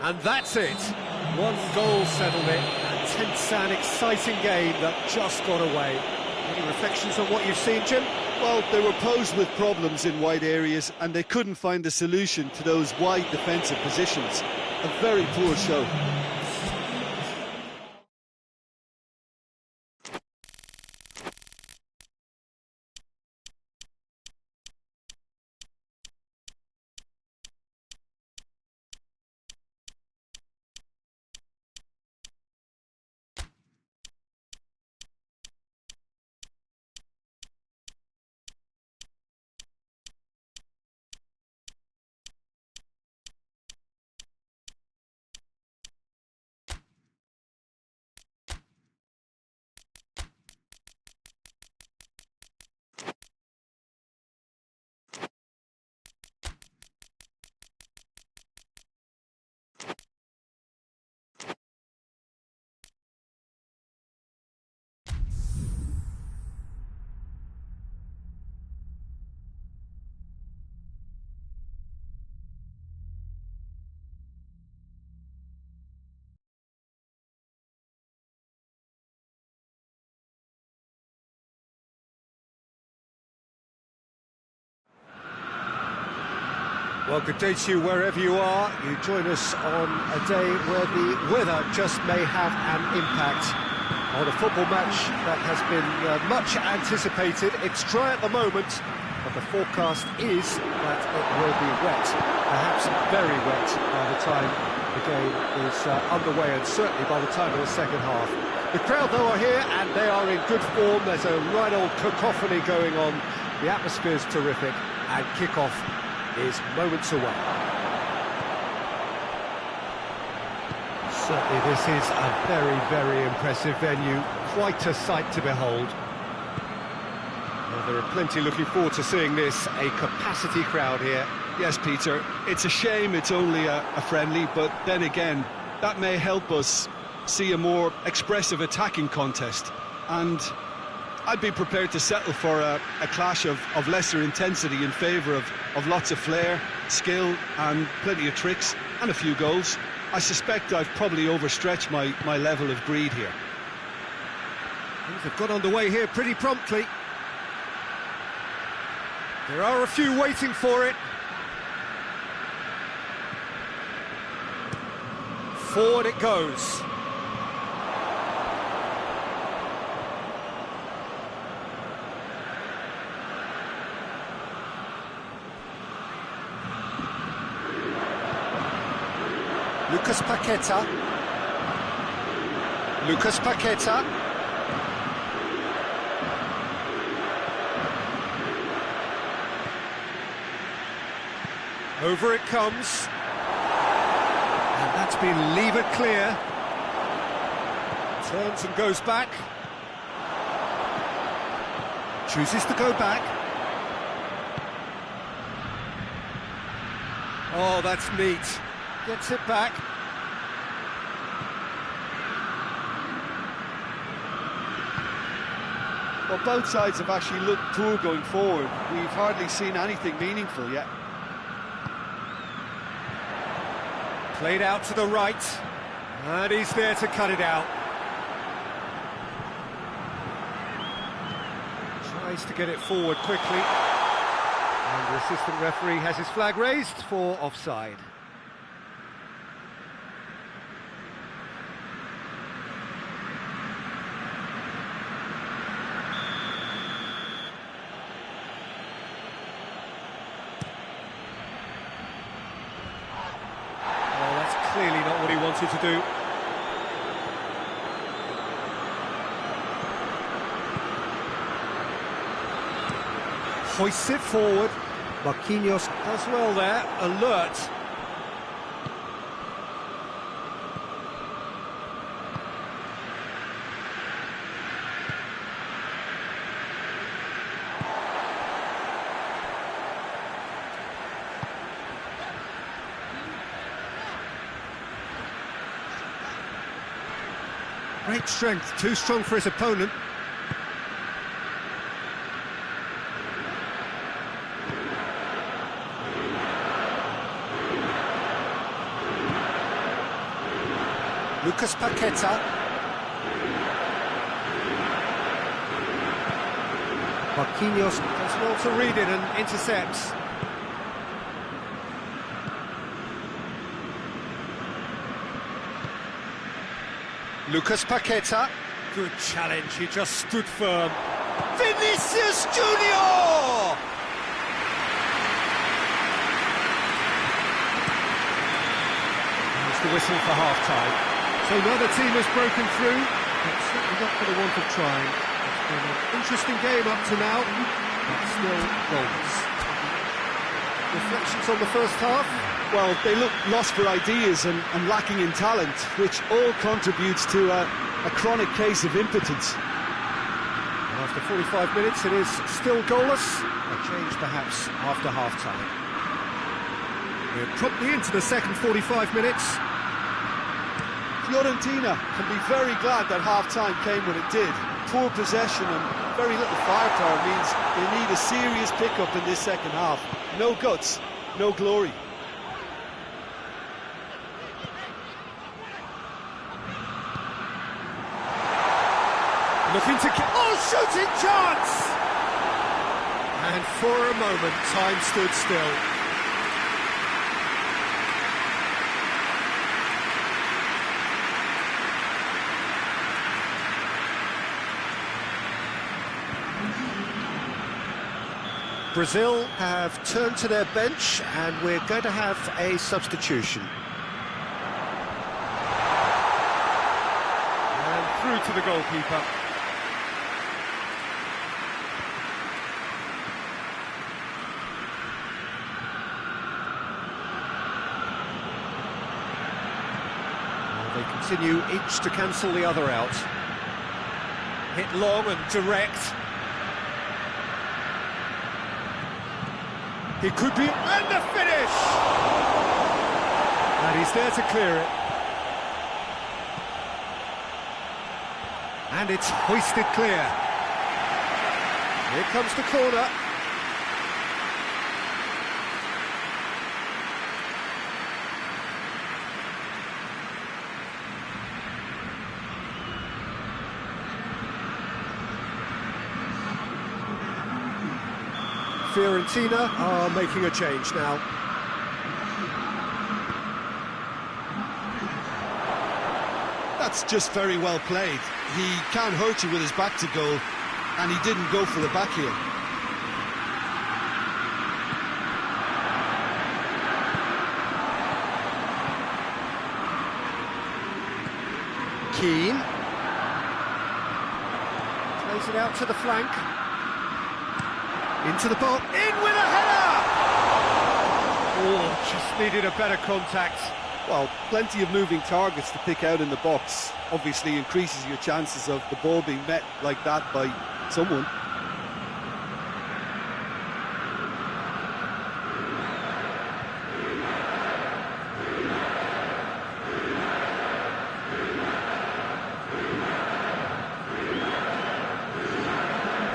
And that's it. One goal settled it. A tense and exciting game that just got away. Any reflections on what you've seen, Jim? Well, they were posed with problems in wide areas and they couldn't find a solution to those wide defensive positions. A very poor show. Well, good day to you wherever you are. You join us on a day where the weather just may have an impact on a football match that has been much anticipated. It's dry at the moment, but the forecast is that it will be wet, perhaps very wet by the time the game is underway, and certainly by the time of the second half. The crowd, though, are here, and they are in good form. There's a right old cacophony going on. The atmosphere's terrific, and kick-off is moments away. Certainly this is a very, very impressive venue, quite a sight to behold. Well, there are plenty looking forward to seeing this, a capacity crowd here. Yes, Peter, it's a shame it's only a friendly, but then again, that may help us see a more expressive attacking contest, and I'd be prepared to settle for a clash of lesser intensity in favour of lots of flair, skill and plenty of tricks and a few goals. I suspect I've probably overstretched my level of greed here. Things have got underway here pretty promptly. There are a few waiting for it. Forward it goes. Lucas Paqueta. Lucas Paqueta. Over it comes. And that's been levered clear. Turns and goes back. Chooses to go back. Oh, that's neat. Gets it back. Well, both sides have actually looked poor going forward. We've hardly seen anything meaningful yet. Played out to the right. And he's there to cut it out. Tries to get it forward quickly. And the assistant referee has his flag raised for offside. Oh, that's clearly not what he wanted to do. Hoists it forward. Marquinhos does well there, alert. Great strength, too strong for his opponent. Lucas Paqueta. Marquinhos does well to read it and intercepts. Lucas Paqueta. Good challenge, he just stood firm. Vinicius Junior! There's the whistle for half-time. So neither team has broken through, but certainly not for the want of trying. It's been an interesting game up to now, but still goals. Reflections on the first half? Well, they look lost for ideas and lacking in talent, which all contributes to a chronic case of impotence. After 45 minutes, it is still goalless. A change, perhaps, after half-time. We're promptly into the second 45 minutes. Fiorentina can be very glad that half-time came when it did. Poor possession and very little firepower means they need a serious pick-up in this second half. No guts, no glory. Looking to get... Oh, shooting chance! And for a moment, time stood still. Brazil have turned to their bench, and we're going to have a substitution. And through to the goalkeeper. They continue each to cancel the other out. Hit long and direct. He could be... And the finish! And he's there to clear it. And it's hoisted clear. Here comes the corner. Fiorentina are making a change now. That's just very well played. He can't hurt you with his back to goal, and he didn't go for the back heel. Keane. Plays it out to the flank. Into the box. In with a header! Oh, just needed a better contact. Well, plenty of moving targets to pick out in the box. Obviously increases your chances of the ball being met like that by someone.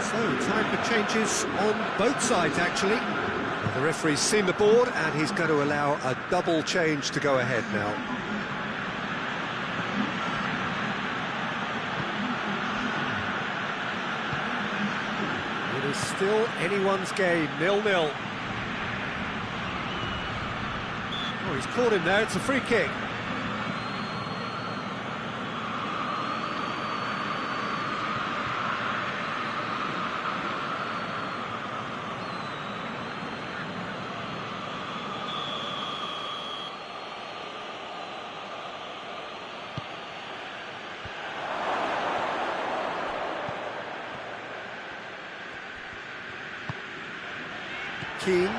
So, time for changes on both sides, actually. The referee's seen the board, and he's going to allow a double change to go ahead now. It is still anyone's game, 0-0. Oh, he's caught him there, it's a free kick. Keane.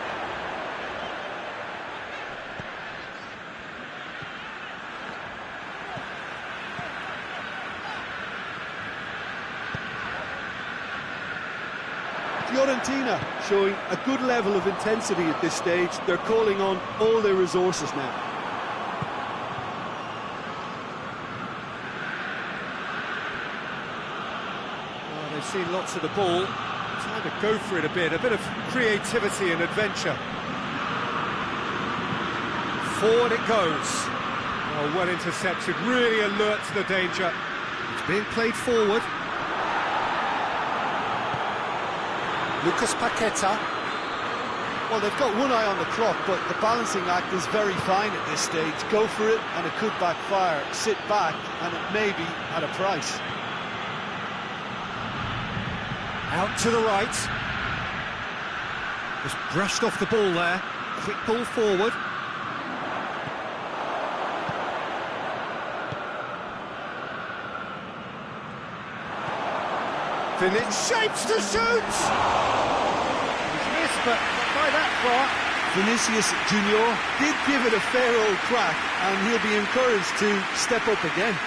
Fiorentina showing a good level of intensity at this stage. They're calling on all their resources now. Oh, they've seen lots of the ball. Trying to go for it a bit of creativity and adventure. Forward it goes. Oh, well intercepted, really alert to the danger. It's being played forward. Lucas Paqueta. Well, they've got one eye on the clock, but the balancing act is very fine at this stage. Go for it, and it could backfire. Sit back, and it may be at a price. Out to the right. Just brushed off the ball there. Quick ball forward. Philip shapes to shoot! He's missed, but not by that far. Vinicius Junior did give it a fair old crack, and he'll be encouraged to step up again.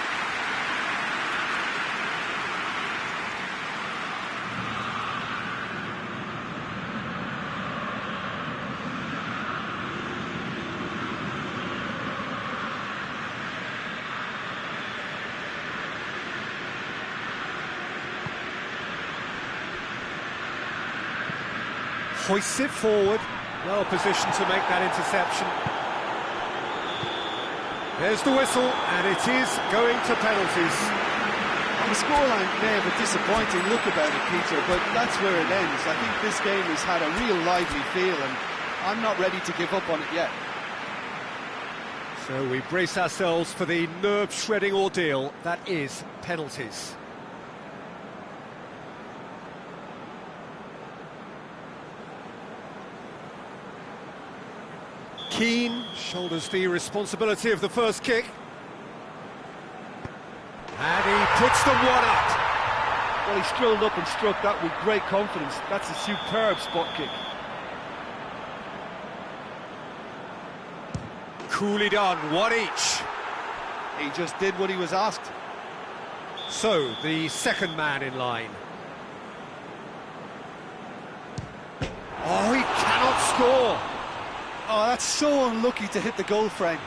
Hoists it forward, well positioned to make that interception. There's the whistle, and it is going to penalties. The scoreline may have a disappointing look about it, Peter, but that's where it ends. I think this game has had a real lively feel, and I'm not ready to give up on it yet. So we brace ourselves for the nerve-shredding ordeal that is penalties. Keane shoulders the responsibility of the first kick. And he puts them one up. Well, he strolled up and struck that with great confidence. That's a superb spot kick. Coolly done, one each. He just did what he was asked. So, the second man in line. Oh, he cannot score. Oh, that's so unlucky to hit the goal frame.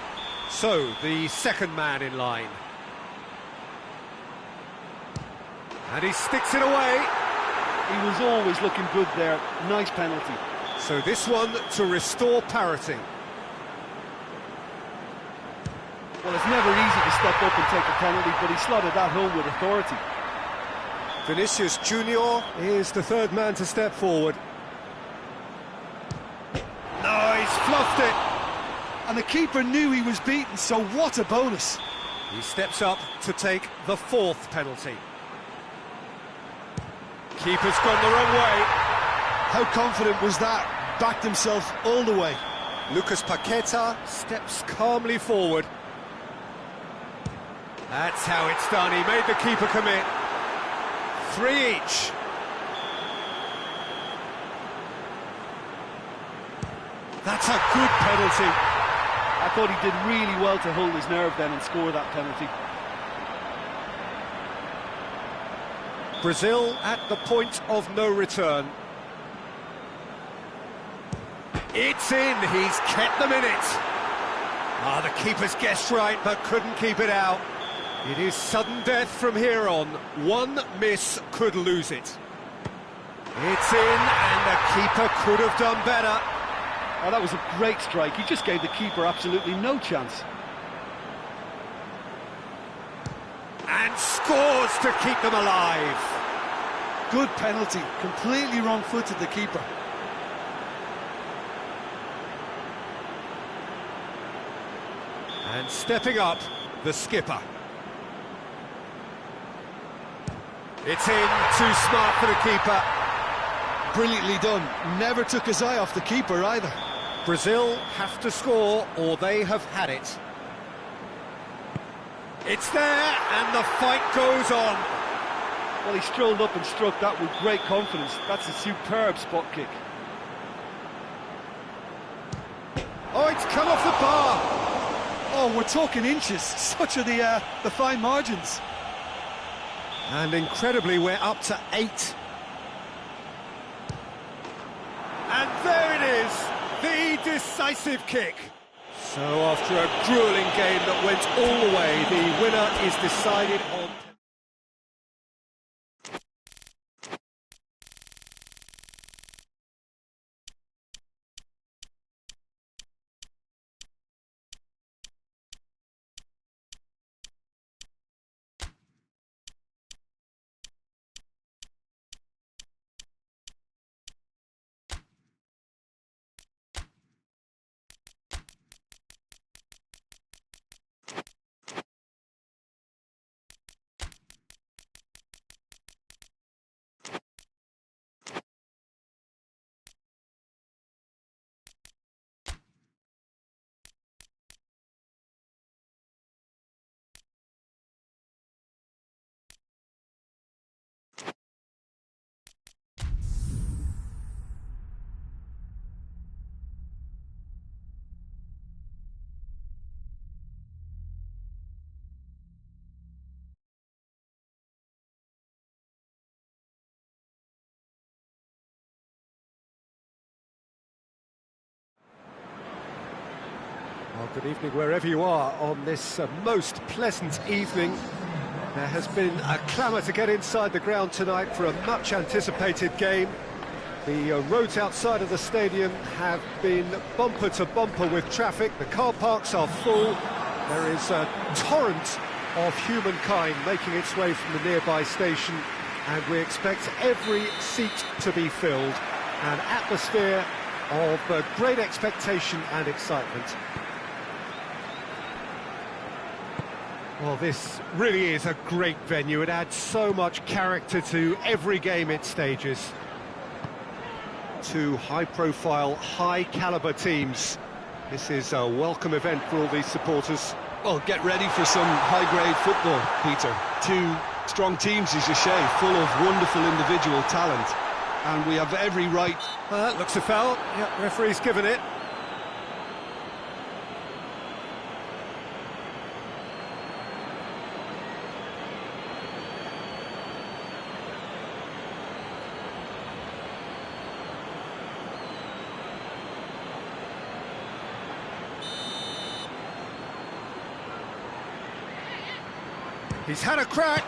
So, the second man in line. And he sticks it away. He was always looking good there. Nice penalty. So this one to restore parity. Well, it's never easy to step up and take a penalty, but he slotted that home with authority. Vinicius Junior is the third man to step forward. No, he's fluffed it. And the keeper knew he was beaten, so what a bonus. He steps up to take the fourth penalty. Keeper's gone the wrong way. How confident was that? Backed himself all the way. Lucas Paqueta steps calmly forward. That's how it's done. He made the keeper commit. 3 each. That's a good penalty. I thought he did really well to hold his nerve then and score that penalty. Brazil at the point of no return. It's in, he's kept them in it. Ah, the keeper's guessed right, but couldn't keep it out. It is sudden death from here on. One miss could lose it. It's in, and the keeper could have done better. Oh, that was a great strike. He just gave the keeper absolutely no chance. And scores to keep them alive. Good penalty. Completely wrong-footed, the keeper. And stepping up, the skipper. It's in, too smart for the keeper. Brilliantly done. Never took his eye off the keeper either. Brazil have to score, or they have had it. It's there, and the fight goes on. Well, he strolled up and struck that with great confidence. That's a superb spot kick. Oh, it's come off the bar. Oh, we're talking inches. Such are the fine margins. And incredibly, we're up to 8. And there it is, the decisive kick. So after a grueling game that went all the way, the winner is decided on... Well, good evening wherever you are on this most pleasant evening. There has been a clamour to get inside the ground tonight for a much-anticipated game. The roads outside of the stadium have been bumper to bumper with traffic. The car parks are full. There is a torrent of humankind making its way from the nearby station, and we expect every seat to be filled. An atmosphere of great expectation and excitement. Well, this really is a great venue. It adds so much character to every game it stages. Two high-profile, high-caliber teams. This is a welcome event for all these supporters. Well, get ready for some high-grade football, Peter. Two strong teams, as you say, full of wonderful individual talent. And we have every right... That looks a foul. Yep, referee's given it. He's had a crack.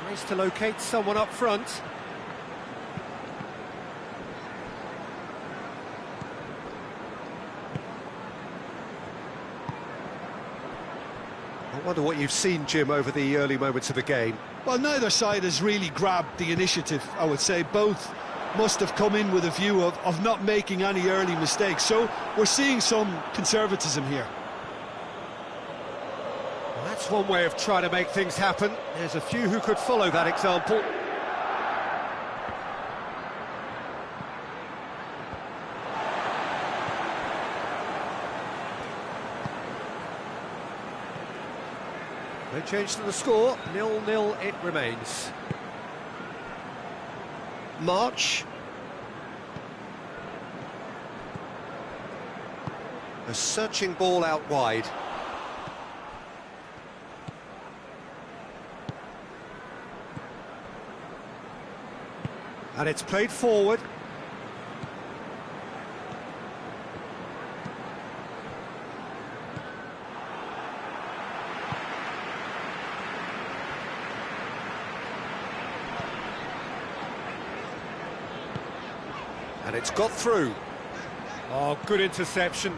Tries to locate someone up front. I wonder what you've seen, Jim, over the early moments of the game. Well, neither side has really grabbed the initiative, I would say. Both must have come in with a view of not making any early mistakes. So we're seeing some conservatism here. Well, that's one way of trying to make things happen. There's a few who could follow that example. No change to the score, 0-0 it remains. March. A searching ball out wide. And it's played forward. And it's got through. Oh, good interception.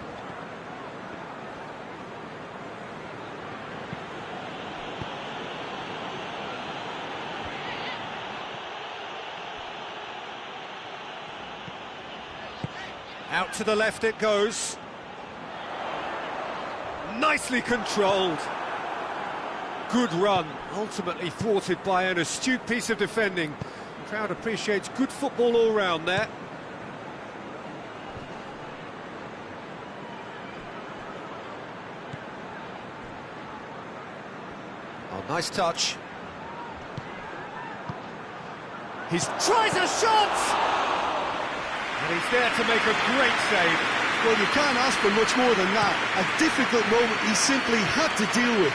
Out to the left it goes. Nicely controlled. Good run, ultimately thwarted by an astute piece of defending. The crowd appreciates good football all round there. Oh, nice touch. He tries a shot! And he's there to make a great save. Well, you can't ask for much more than that. A difficult moment he simply had to deal with.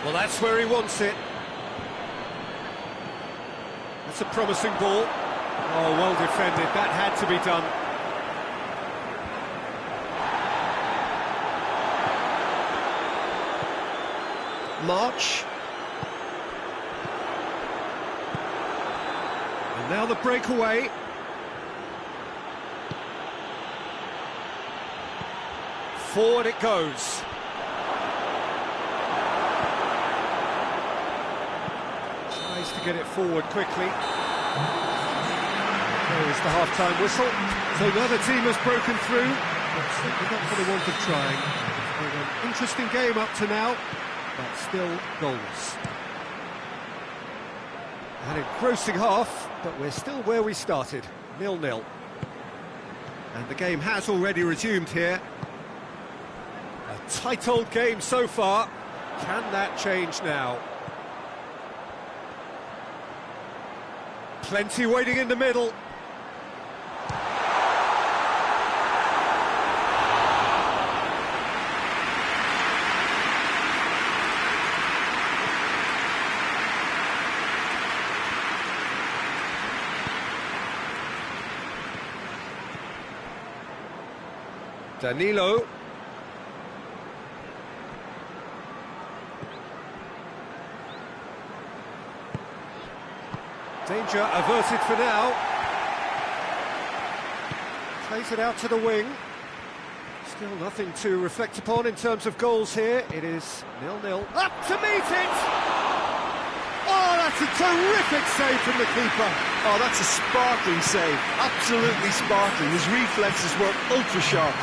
Well, that's where he wants it. That's a promising ball. Oh, well defended. That had to be done. March. And now the breakaway. Forward it goes. Tries to get it forward quickly. There is the half-time whistle. So another team has broken through, but certainly not for the want of trying. It's been an interesting game up to now, but still goals. An engrossing half, but we're still where we started, 0-0. And the game has already resumed here. A tight old game so far. Can that change now? Plenty waiting in the middle. Danilo. Danger averted for now. Plays it out to the wing. Still nothing to reflect upon in terms of goals here. It is 0-0. Up to meet it! Oh, that's a terrific save from the keeper. Oh, that's a sparkling save. Absolutely sparkling. His reflexes were ultra sharp.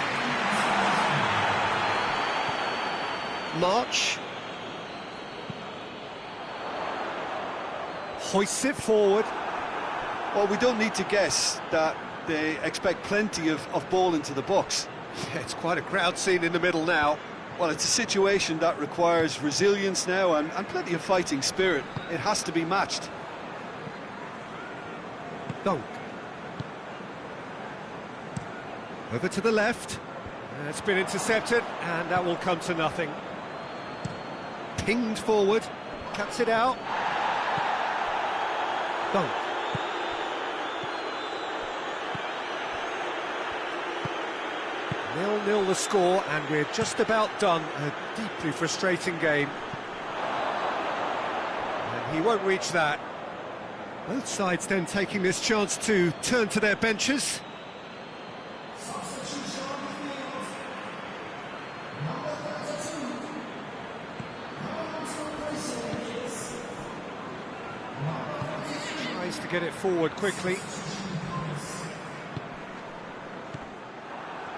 March. Hoists it forward. Well, we don't need to guess that they expect plenty of ball into the box. Yeah, it's quite a crowd scene in the middle now. Well, it's a situation that requires resilience now and plenty of fighting spirit. It has to be matched. Dunk. Over to the left. It's been intercepted, and that will come to nothing. Pinged forward. Cuts it out. Dunk. Nil-nil the score, and we're just about done. A deeply frustrating game. And he won't reach that. Both sides then taking this chance to turn to their benches. Tries to get it forward quickly.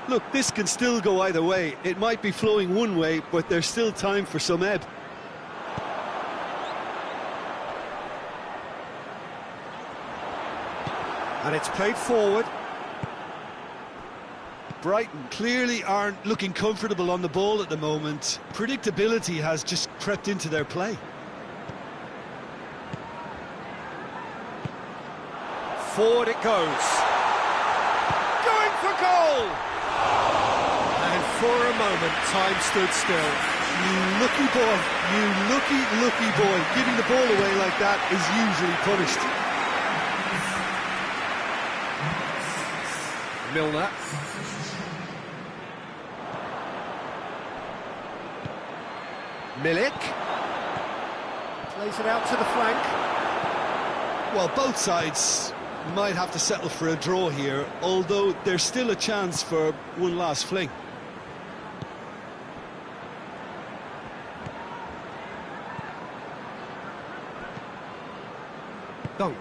Look, this can still go either way. It might be flowing one way, but there's still time for some ebb. And it's played forward. Brighton Clearly aren't looking comfortable on the ball at the moment. Predictability has just crept into their play. Forward it goes. Going for goal! And for a moment, time stood still. You lucky boy, you lucky boy. Giving the ball away like that is usually punished. Milner. Milik. Plays it out to the flank. Well, both sides might have to settle for a draw here, although there's still a chance for one last fling. Dunk.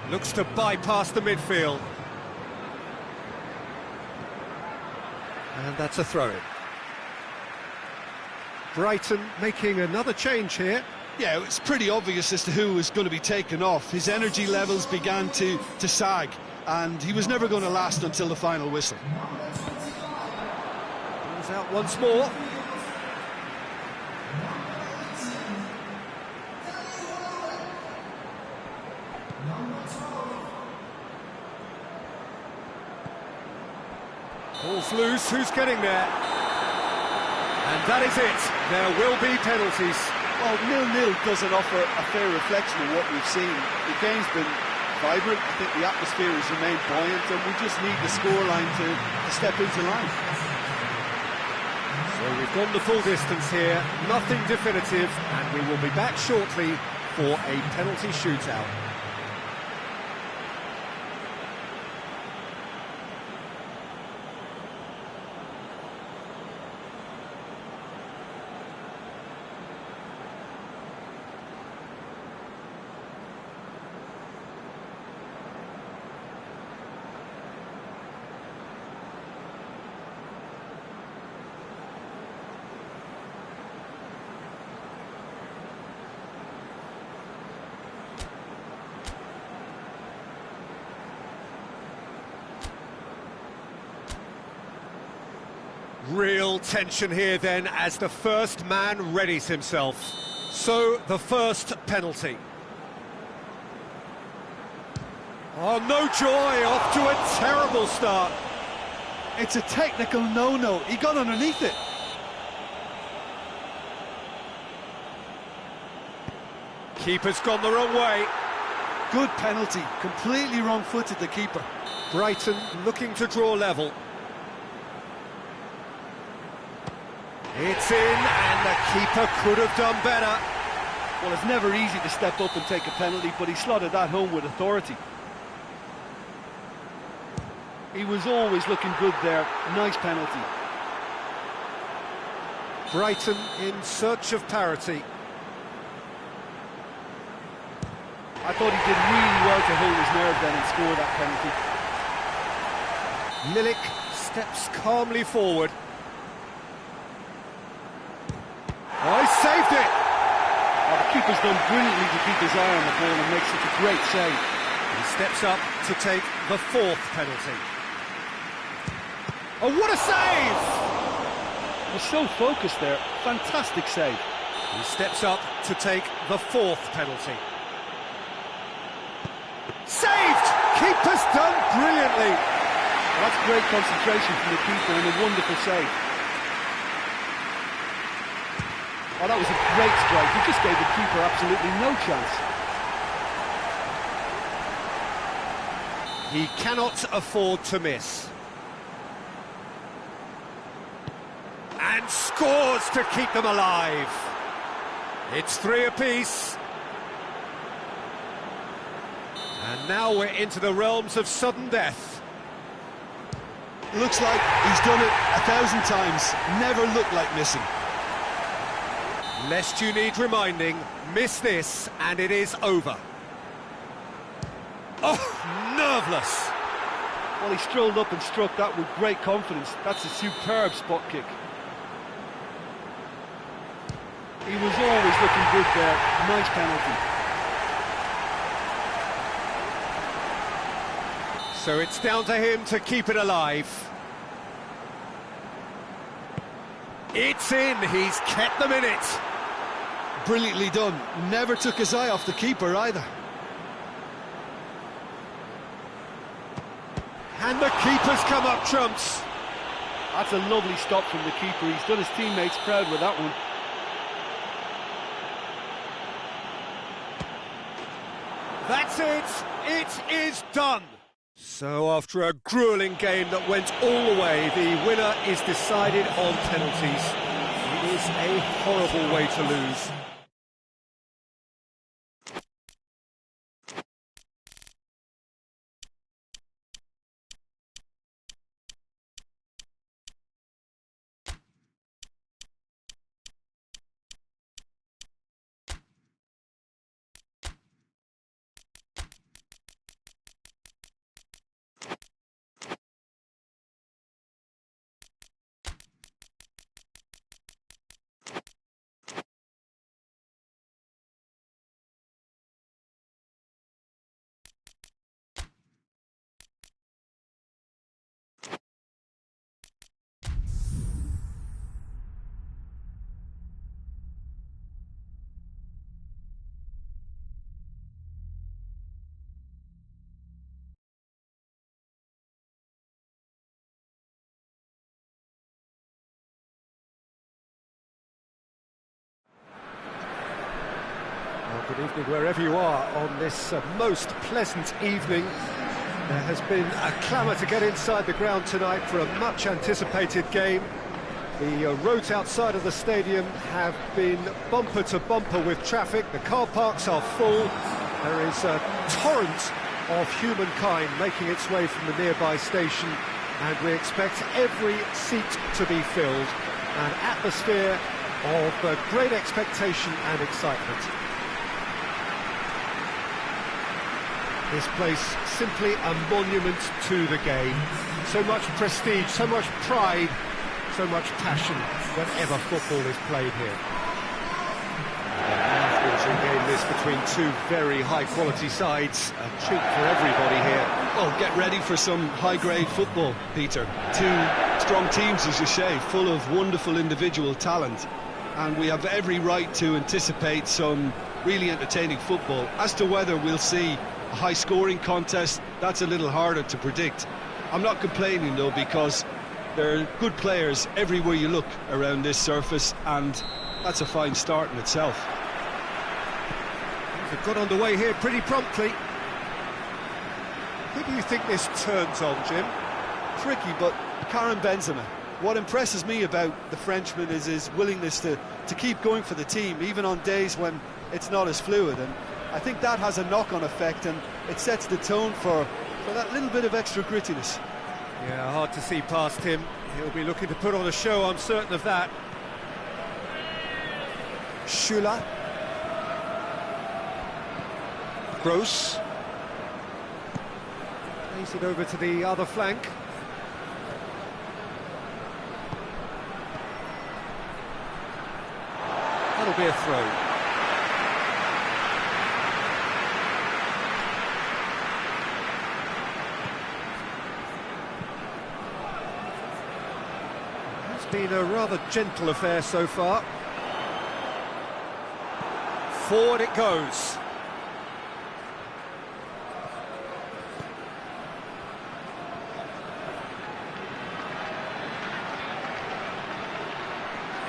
Looks to bypass the midfield. And that's a throw-in. Brighton making another change here. Yeah, it's pretty obvious as to who was going to be taken off. His energy levels began to sag, and he was never going to last until the final whistle. He's out once more. Ball's loose, who's getting there? And that is it, there will be penalties. Well, 0-0 doesn't offer a fair reflection of what we've seen. The game's been vibrant, I think the atmosphere has remained buoyant, and we just need the scoreline to step into line. So we've gone the full distance here, nothing definitive, and we will be back shortly for a penalty shootout. Real tension here then as the first man readies himself. So, the first penalty. Oh, no joy, off to a terrible start. It's a technical no-no, he got underneath it. Keeper's gone the wrong way. Good penalty, completely wrong-footed the keeper. Brighton looking to draw level. It's in, and the keeper could have done better. Well, it's never easy to step up and take a penalty, but he slotted that home with authority. He was always looking good there. Nice penalty. Brighton in search of parity. I thought he did really well to hold his nerve then and score that penalty. Milik steps calmly forward. Oh, he saved it! Oh, the keeper's done brilliantly to keep his eye on the ball and makes it a great save. He steps up to take the fourth penalty. Oh, what a save! He was so focused there. Fantastic save. He steps up to take the fourth penalty. Saved! Keeper's done brilliantly. Well, that's great concentration from the keeper and a wonderful save. Oh, that was a great strike. He just gave the keeper absolutely no chance. He cannot afford to miss. And scores to keep them alive. It's 3 apiece. And now we're into the realms of sudden death. Looks like he's done it 1,000 times. Never looked like missing. Lest you need reminding, miss this and it is over. Oh, nerveless. Well, he strolled up and struck that with great confidence. That's a superb spot kick. He was always looking good there. Nice penalty. So it's down to him to keep it alive. It's in, he's kept them in it. Brilliantly done. Never took his eye off the keeper either. And the keeper's come up trumps. That's a lovely stop from the keeper. He's done his teammates proud with that one. That's it. It is done. So after a gruelling game that went all the way, the winner is decided on penalties. It is a horrible way to lose. Good evening wherever you are on this most pleasant evening. There has been a clamour to get inside the ground tonight for a much anticipated game. The roads outside of the stadium have been bumper to bumper with traffic. The car parks are full. There is a torrent of humankind making its way from the nearby station, and we expect every seat to be filled. An atmosphere of great expectation and excitement. This place simply a monument to the game. So much prestige, so much pride, so much passion whenever football is played here. A game this between two very high-quality sides. A treat for everybody here. Well, get ready for some high-grade football, Peter. Two strong teams, as you say, full of wonderful individual talent. And we have every right to anticipate some really entertaining football. As to whether we'll see a high-scoring contest, that's a little harder to predict. I'm not complaining, though, because there are good players everywhere you look around this surface, and that's a fine start in itself. They've got underway here pretty promptly. Who do you think this turns on, Jim? Tricky, but Karim Benzema. What impresses me about the Frenchman is his willingness to keep going for the team, even on days when it's not as fluid. And I think that has a knock-on effect, and it sets the tone for that little bit of extra grittiness. Yeah, hard to see past him. He'll be looking to put on a show, I'm certain of that. Schüller. Gross. Plays it over to the other flank. That'll be a throw. It's been a rather gentle affair so far. Forward it goes.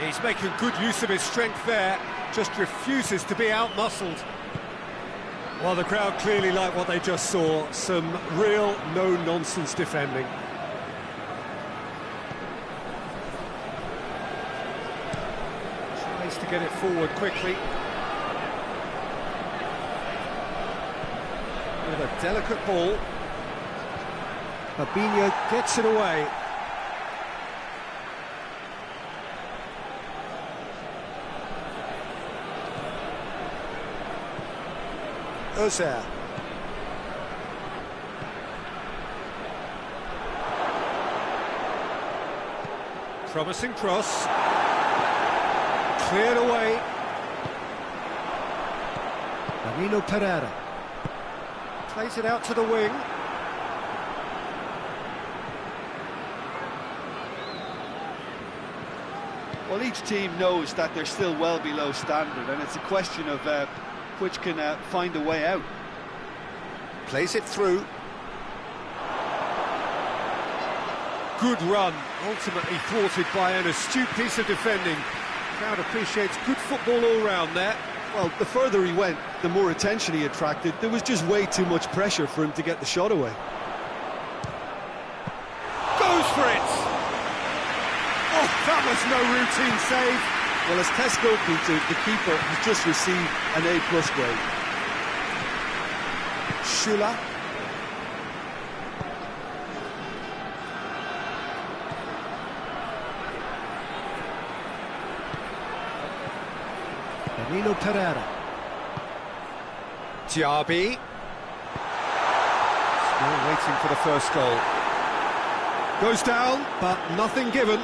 He's making good use of his strength there, just refuses to be out-muscled. Well, the crowd clearly like what they just saw, some real no-nonsense defending. Tries to get it forward quickly. With a delicate ball. Fabinho gets it away. Özer. Promising cross. Cleared away. Marino Pereira. Plays it out to the wing. Well, each team knows that they're still well below standard, and it's a question of which can find a way out. Plays it through. Good run, ultimately thwarted by an astute piece of defending. Crowd appreciates good football all round there. Well, the further he went, the more attention he attracted. There was just way too much pressure for him to get the shot away. Goes for it! Oh, that was no routine save. Well, as test goalkeeper, the keeper has just received an A+ grade. Schüller. Danilo Pereira. Diaby. Still waiting for the first goal. Goes down, but nothing given.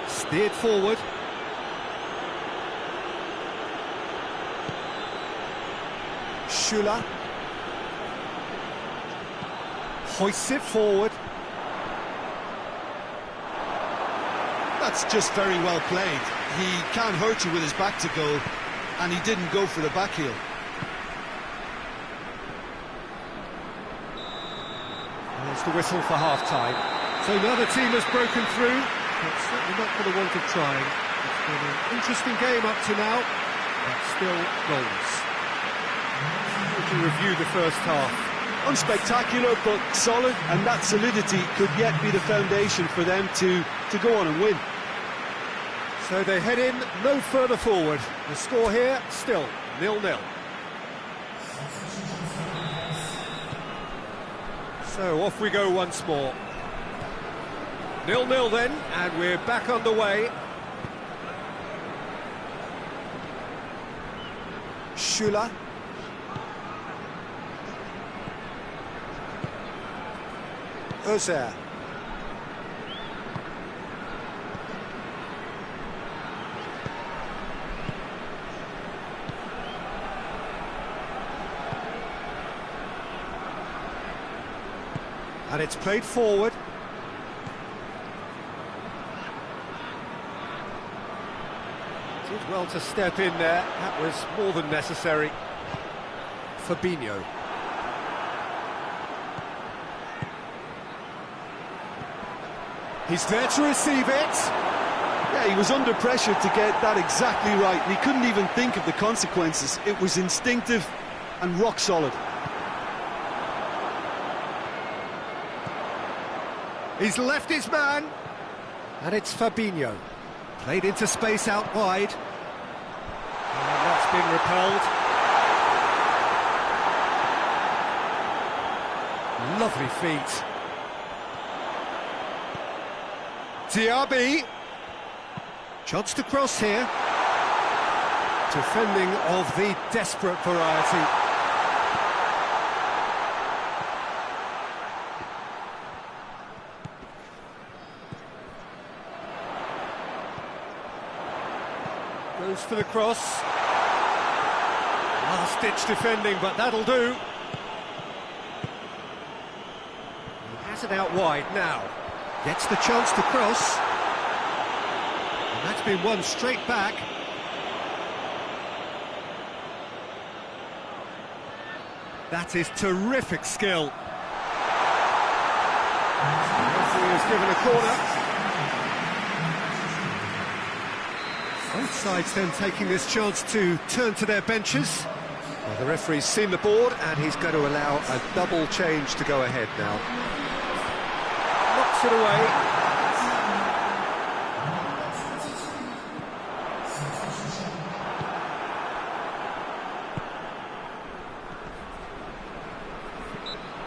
Steered forward. Schüller. Hoists it forward. That's just very well played. He can't hurt you with his back to goal, and he didn't go for the back heel. There's the whistle for half-time. So another team has broken through, but certainly not for the want of trying. It's been an interesting game up to now, but still goals. To review the first half. Unspectacular, but solid, and that solidity could yet be the foundation for them to go on and win. So they head in no further forward. The score here, still 0-0. So off we go once more. 0-0 then, and we're back underway. Schüller. Özer. And it's played forward. Did well to step in there. That was more than necessary. Fabinho. He's there to receive it. Yeah, he was under pressure to get that exactly right, and he couldn't even think of the consequences. It was instinctive and rock solid. He's left his man. And it's Fabinho. Played into space out wide. And that's been repelled. Lovely feet. Diaby. Chance to cross here. Defending of the desperate variety. Goes for the cross. Last-ditch defending, but that'll do. He has it out wide now. Gets the chance to cross. And that's been won straight back. That is terrific skill. The referee has given a corner. Both sides then taking this chance to turn to their benches. Well, the referee's seen the board and he's going to allow a double change to go ahead now. Knocks it away.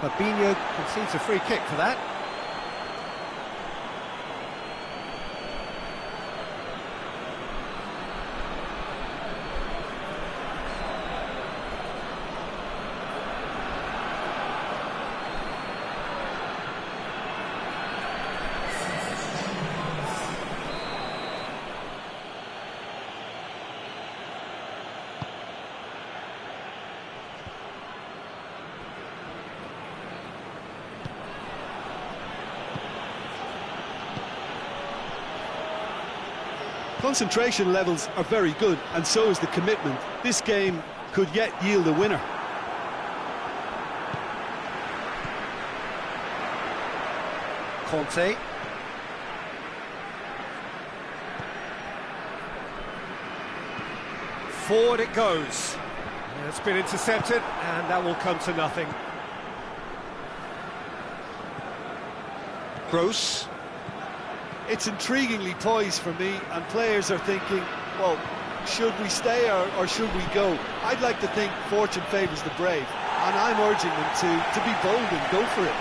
Fabinho concedes a free kick for that. Concentration levels are very good, and so is the commitment. This game could yet yield a winner. Conte. Forward it goes. It's been intercepted, and that will come to nothing. Gross. It's intriguingly poised for me, and players are thinking, well, should we stay or should we go? I'd like to think fortune favours the brave, and I'm urging them to be bold and go for it.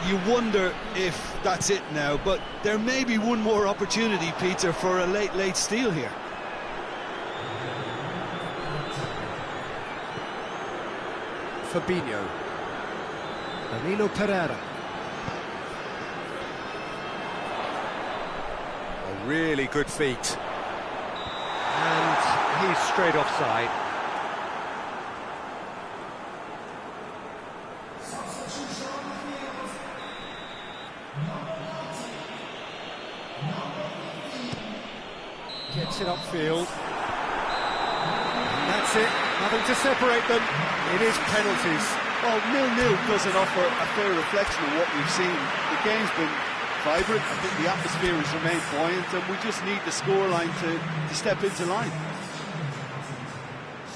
You wonder if that's it now, but there may be one more opportunity, Peter, for a late steal here. Fabinho. Danilo Pereira. A really good feat. And he's straight offside. Gets it upfield. And that's it. Nothing to separate them. It is penalties. Well, 0-0 doesn't offer a fair reflection of what we've seen. The game's been vibrant. I think the atmosphere has remained buoyant, and we just need the scoreline to step into line.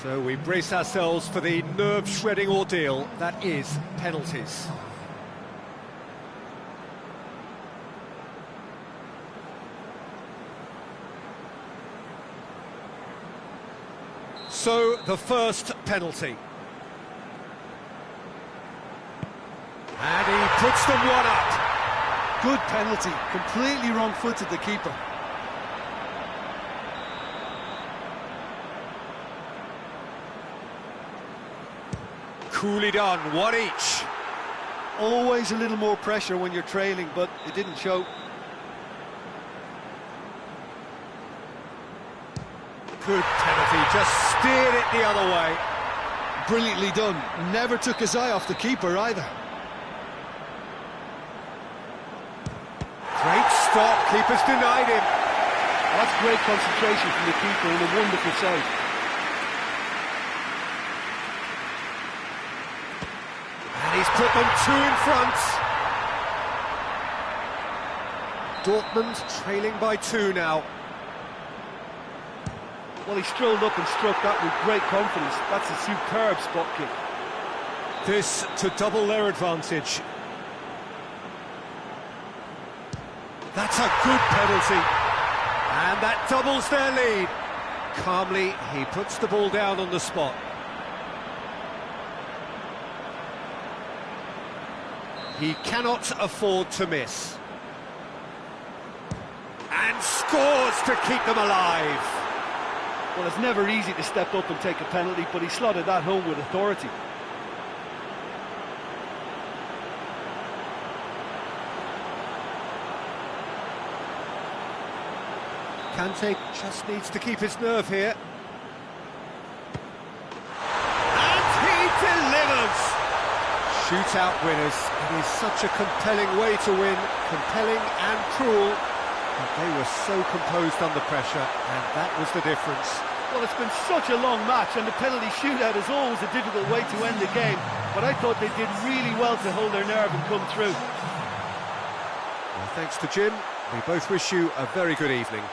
So we brace ourselves for the nerve-shredding ordeal that is penalties. So, the first penalty. And he puts them one up. Good penalty, completely wrong-footed the keeper. Coolly done, one each. Always a little more pressure when you're trailing, but it didn't show. Good penalty, just steered it the other way. Brilliantly done, never took his eye off the keeper either. Great stop, keeper's denied him. That's great concentration from the keeper and a wonderful save. And he's put them two in front. Dortmund trailing by 2 now. Well, he strolled up and struck that with great confidence. That's a superb spot kick. This to double their advantage. That's a good penalty. And that doubles their lead. Calmly, he puts the ball down on the spot. He cannot afford to miss. And scores to keep them alive. Well, it's never easy to step up and take a penalty, but he slotted that home with authority. Kante just needs to keep his nerve here. And he delivers! Shootout winners. It is such a compelling way to win, compelling and cruel. But they were so composed under pressure, and that was the difference. Well, it's been such a long match, and the penalty shootout is always a difficult way to end the game. But I thought they did really well to hold their nerve and come through. Well, thanks to Jim. We both wish you a very good evening.